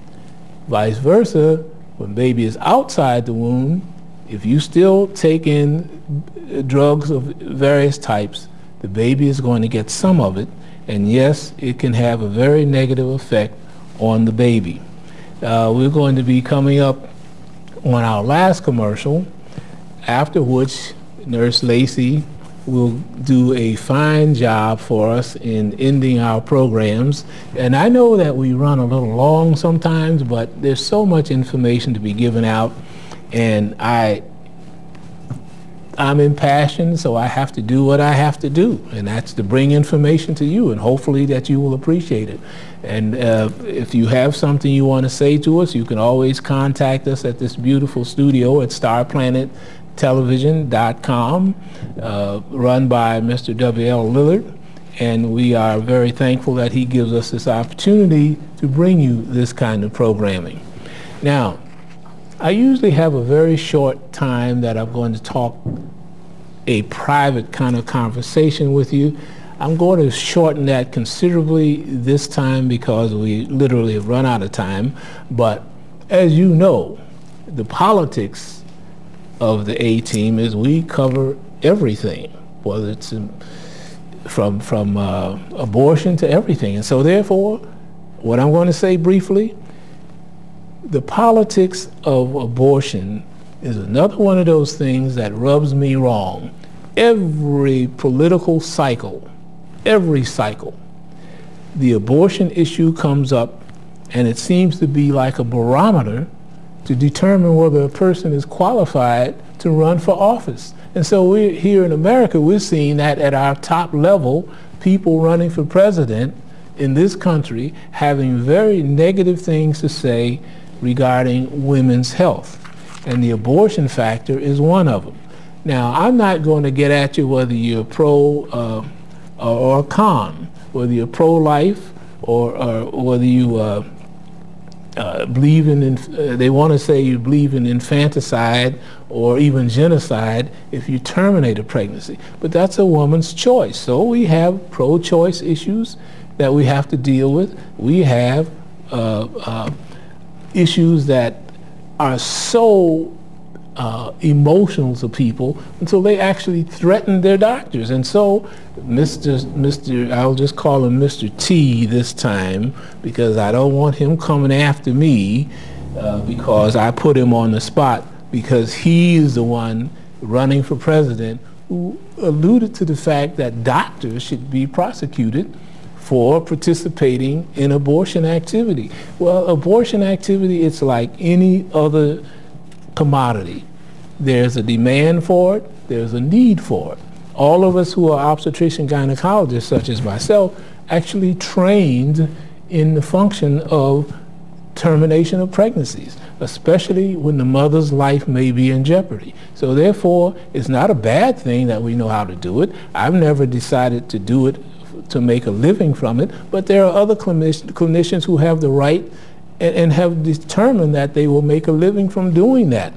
Vice versa, when baby is outside the womb, if you still take in drugs of various types, the baby is going to get some of it, and yes, it can have a very negative effect on the baby. We're going to be coming up on our last commercial, after which Nurse Lacey will do a fine job for us in ending our programs. And I know that we run a little long sometimes, but there's so much information to be given out, and I I'm impassioned, so I have to do what I have to do, and that's to bring information to you, and hopefully that you will appreciate it. And if you have something you want to say to us, you can always contact us at this beautiful studio at StarPlanetTelevision.com, run by Mr. W.L. Lillard, and we are very thankful that he gives us this opportunity to bring you this kind of programming. Now, I usually have a very short time that I'm going to talk a private kind of conversation with you. I'm going to shorten that considerably this time because we literally have run out of time. But as you know, the politics of the A-Team is we cover everything, whether it's from abortion to everything. And so therefore, what I'm going to say briefly, the politics of abortion is another one of those things that rubs me wrong. Every political cycle, every cycle, the abortion issue comes up, and it seems to be like a barometer to determine whether a person is qualified to run for office. And so we're here in America, we're seeing that at our top level, people running for president in this country having very negative things to say regarding women's health. And the abortion factor is one of them. Now, I'm not going to get at you whether you're pro or con, whether you're pro-life or whether you believe in, they want to say you believe in infanticide or even genocide if you terminate a pregnancy. But that's a woman's choice. So we have pro-choice issues that we have to deal with. We have issues that are so emotional to people until they actually threaten their doctors. And so Mr. I'll just call him Mr. T this time because I don't want him coming after me because I put him on the spot because he is the one running for president who alluded to the fact that doctors should be prosecuted for participating in abortion activity. Well, abortion activity, it's like any other commodity. There's a demand for it, there's a need for it. All of us who are obstetrician gynecologists, such as myself, actually trained in the function of termination of pregnancies, especially when the mother's life may be in jeopardy. So therefore, it's not a bad thing that we know how to do it. I've never decided to do it to make a living from it, but there are other clinicians who have the right and have determined that they will make a living from doing that.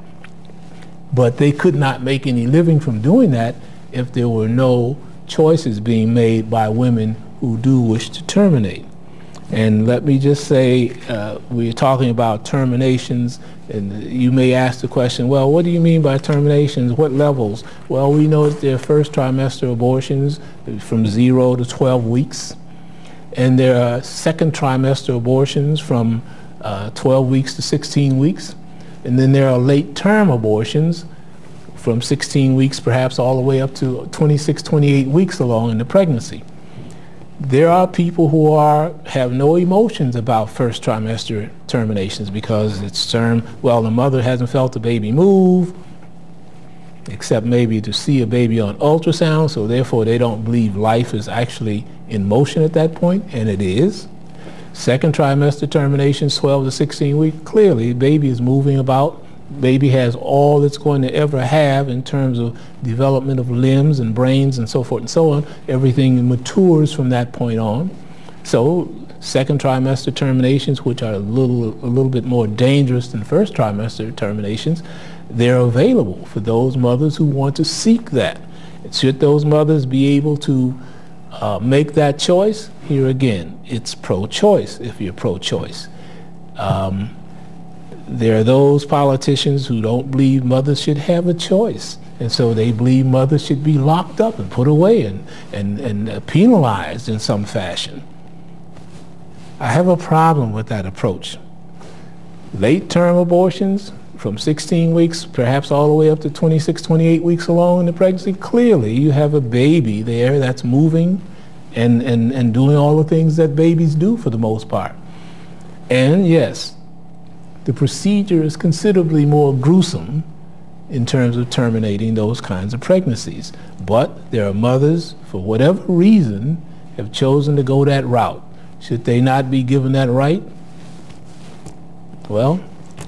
But they could not make any living from doing that if there were no choices being made by women who do wish to terminate. And let me just say, we're talking about terminations, and you may ask the question, well, what do you mean by terminations? What levels? Well, we know that there are first trimester abortions from 0 to 12 weeks, and there are second trimester abortions from 12 weeks to 16 weeks, and then there are late term abortions from 16 weeks perhaps all the way up to 26, 28 weeks along in the pregnancy. There are people who have no emotions about first trimester terminations because it's termed, well, the mother hasn't felt the baby move, except maybe to see a baby on ultrasound, so therefore they don't believe life is actually in motion at that point, and it is. Second trimester terminations, 12 to 16 weeks, clearly baby is moving about. Baby has all it's going to ever have in terms of development of limbs and brains and so forth and so on. Everything matures from that point on. So second trimester terminations, which are a little bit more dangerous than first trimester terminations, they're available for those mothers who want to seek that. And should those mothers be able to make that choice, here again, it's pro-choice if you're pro-choice. There are those politicians who don't believe mothers should have a choice, and so they believe mothers should be locked up and put away and penalized in some fashion. I have a problem with that approach. Late-term abortions from 16 weeks, perhaps all the way up to 26, 28 weeks along in the pregnancy, clearly you have a baby there that's moving and doing all the things that babies do for the most part. And yes, the procedure is considerably more gruesome in terms of terminating those kinds of pregnancies. But there are mothers, for whatever reason, have chosen to go that route. Should they not be given that right? Well,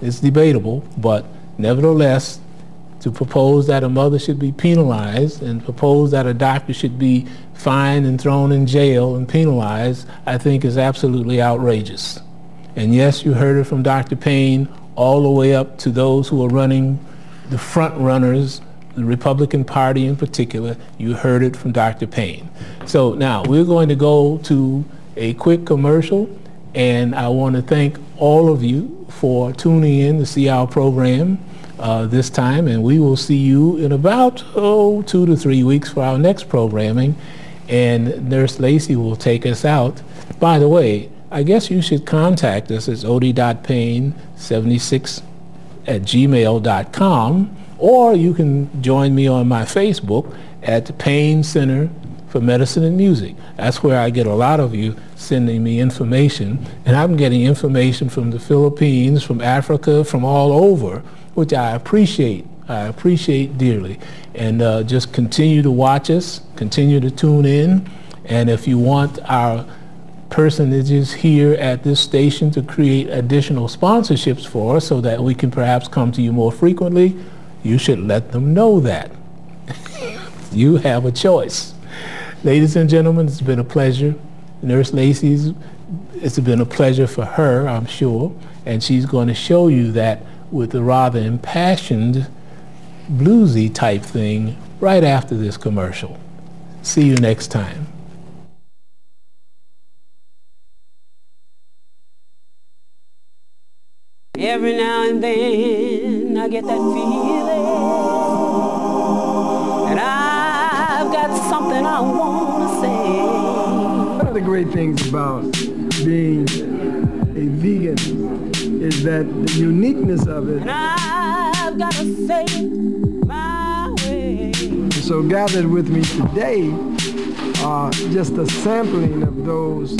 it's debatable, but nevertheless, to propose that a mother should be penalized and propose that a doctor should be fined and thrown in jail and penalized, I think is absolutely outrageous. And yes, you heard it from Dr. Payne all the way up to those who are running, the front runners, the Republican Party in particular. You heard it from Dr. Payne. So now we're going to go to a quick commercial, and I want to thank all of you for tuning in to see our program this time, and we will see you in about 2 to 3 weeks for our next programming, and Nurse Lacey will take us out. By the way, I guess you should contact us at odie.payne76@gmail.com, or you can join me on my Facebook at Payne Center for Medicine and Music. That's where I get a lot of you sending me information, and I'm getting information from the Philippines, from Africa, from all over, which I appreciate dearly. And just continue to watch us, continue to tune in, and if you want our personages here at this station to create additional sponsorships for us so that we can perhaps come to you more frequently, you should let them know that. You have a choice. Ladies and gentlemen, it's been a pleasure. Nurse Lacey's, it's been a pleasure for her, I'm sure, and she's going to show you that with a rather impassioned, bluesy type thing right after this commercial. See you next time. Every now and then I get that feeling, and I've got something I want to say. One of the great things about being a vegan is that the uniqueness of it. And I've got to say it my way. So gathered with me today are just a sampling of those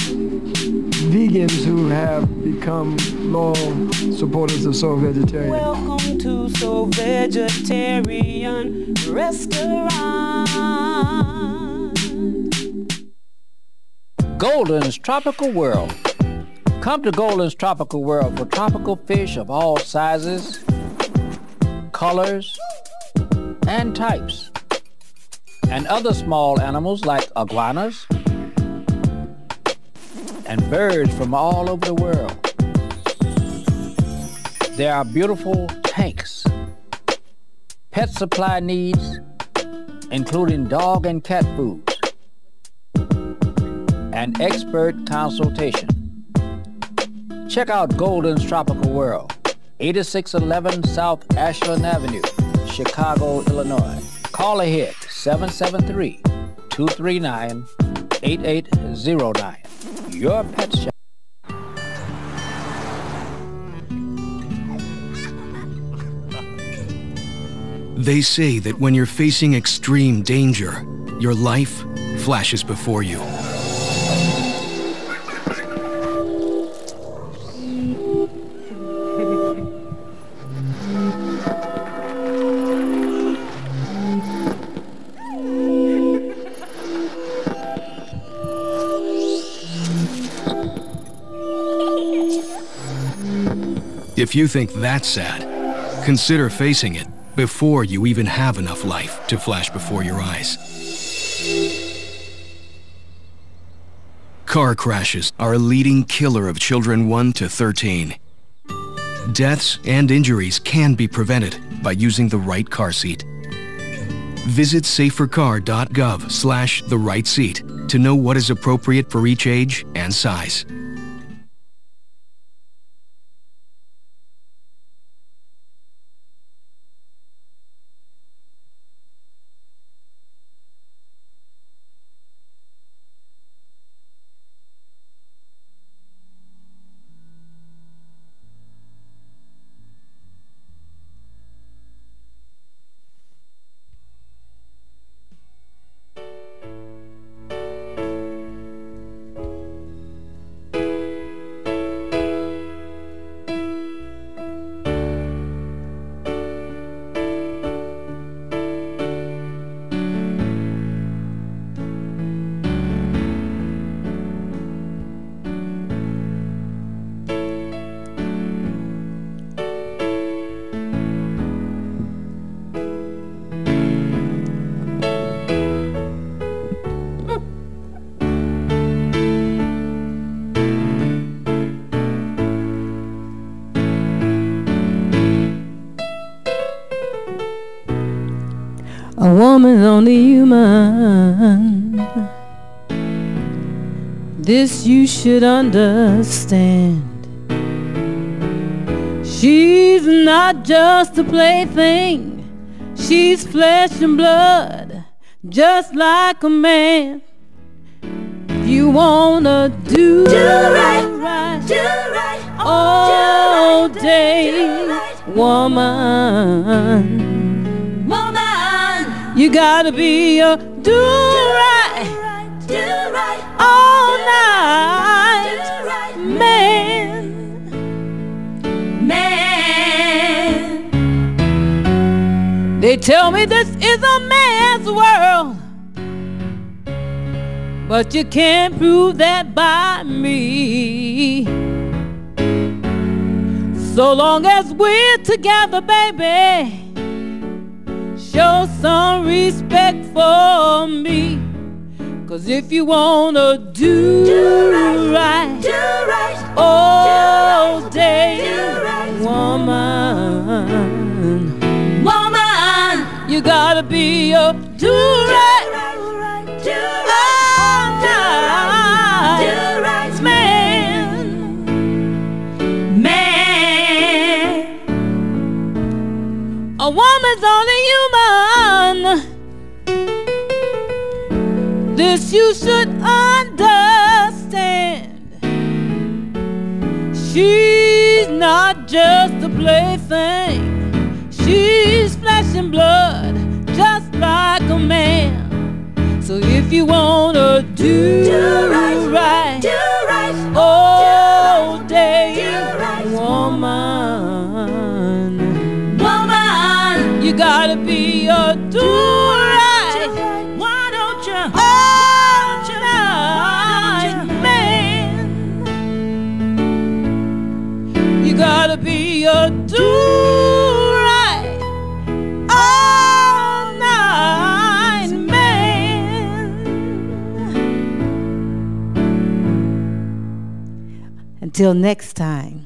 vegans who have become loyal supporters of Soul Vegetarian. Welcome to Soul Vegetarian Restaurant. Golden's Tropical World. Come to Golden's Tropical World for tropical fish of all sizes, colors, and types, and other small animals like iguanas and birds from all over the world. There are beautiful tanks, pet supply needs, including dog and cat foods, and expert consultation. Check out Golden's Tropical World, 8611 South Ashland Avenue, Chicago, Illinois. Call ahead, 773-239-8809. Your pet shop. They say that when you're facing extreme danger, your life flashes before you. If you think that's sad, consider facing it before you even have enough life to flash before your eyes. Car crashes are a leading killer of children 1 to 13. Deaths and injuries can be prevented by using the right car seat. Visit safercar.gov/the-right-seat to know what is appropriate for each age and size. woman's only human. This you should understand. She's not just a plaything. She's flesh and blood, just like a man. If you wanna do right, all day, woman, you gotta be a do-right, all night man. They tell me this is a man's world, but you can't prove that by me. So long as we're together, baby, show some respect for me. 'Cause if you wanna do right all day, woman, you gotta be a do-right, all night man. A woman's only human. This you should understand. She's not just a plaything. She's flesh and blood, just like a man. So if you wanna do right all day, woman, you gotta be a do-right. Why don't you all night man? You gotta be a do-right all night man. Until next time.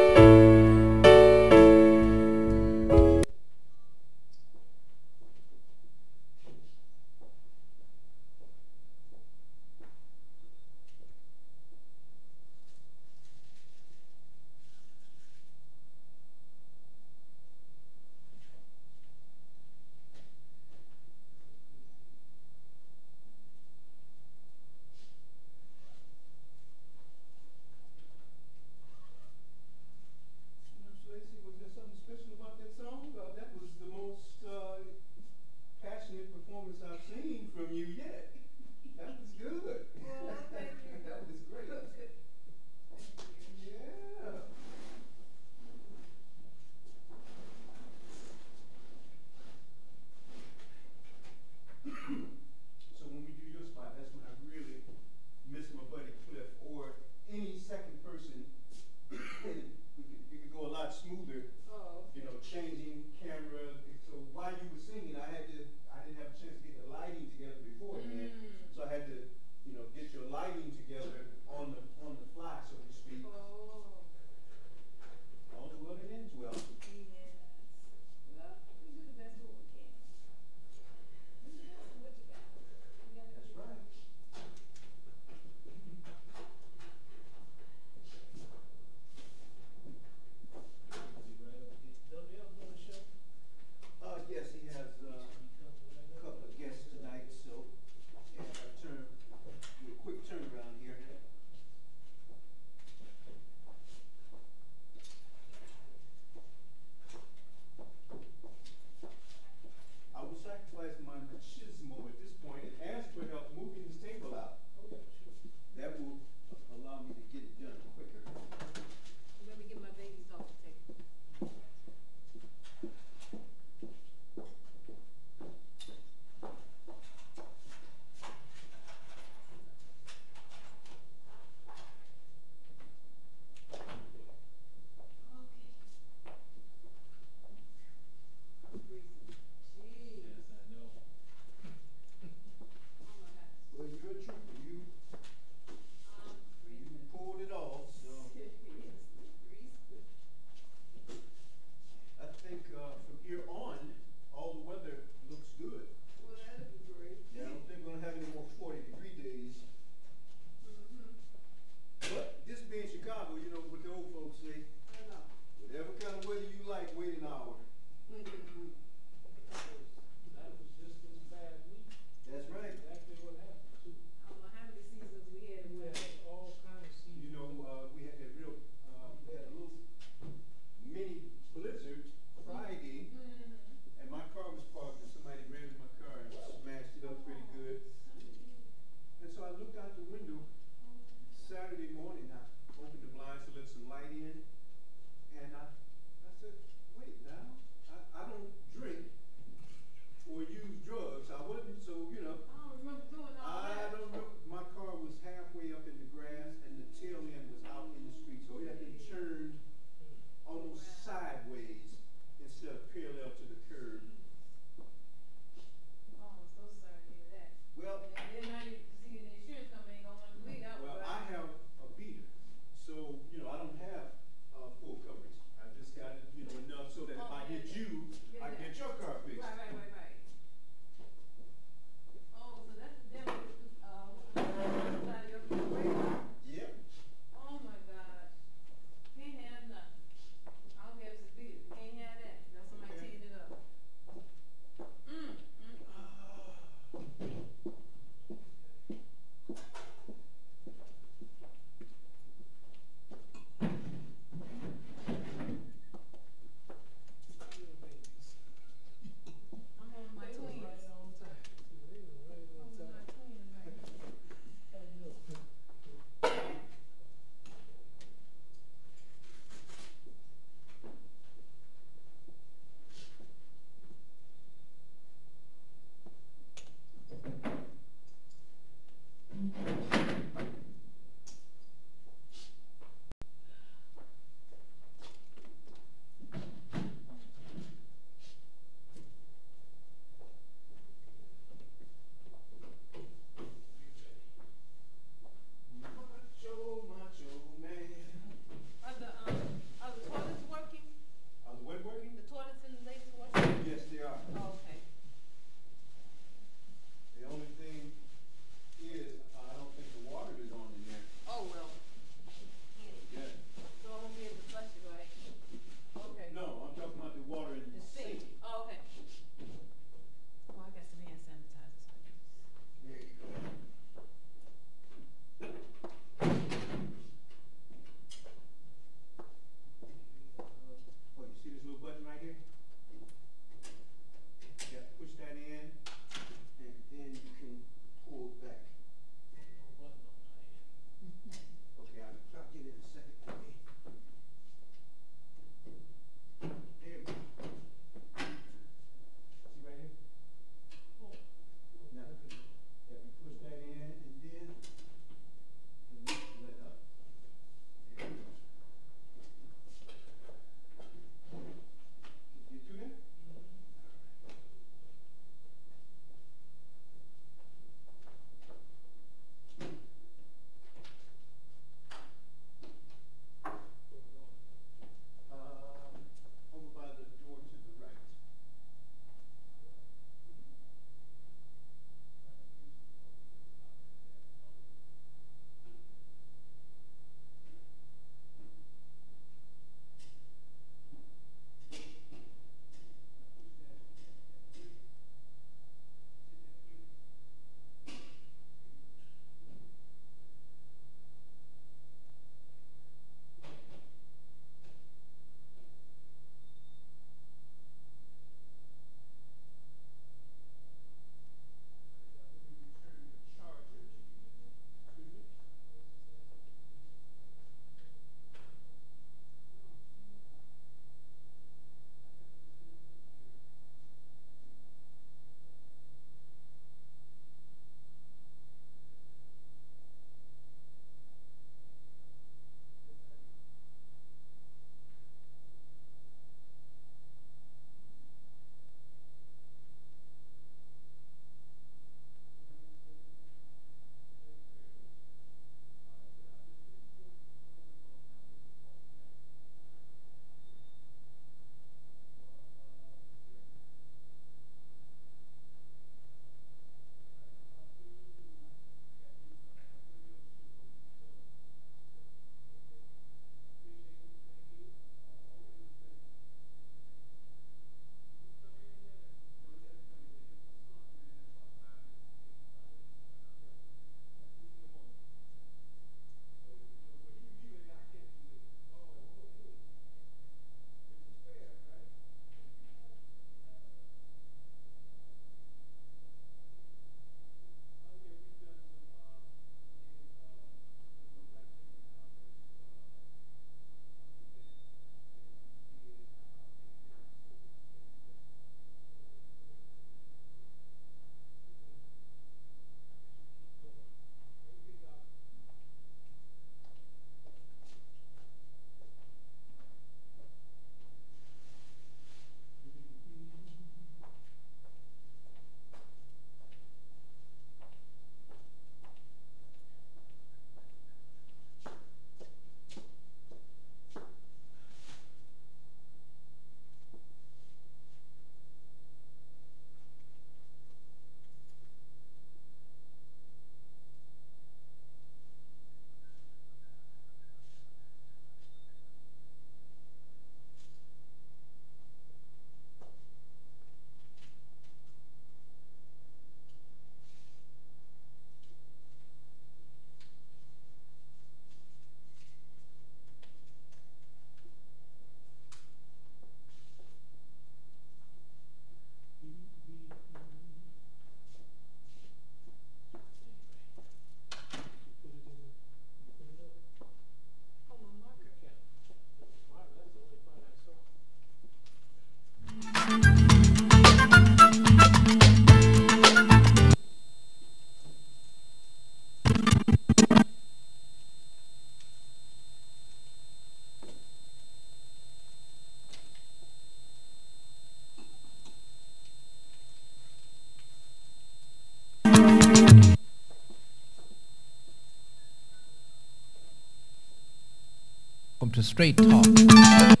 to Straight Talk.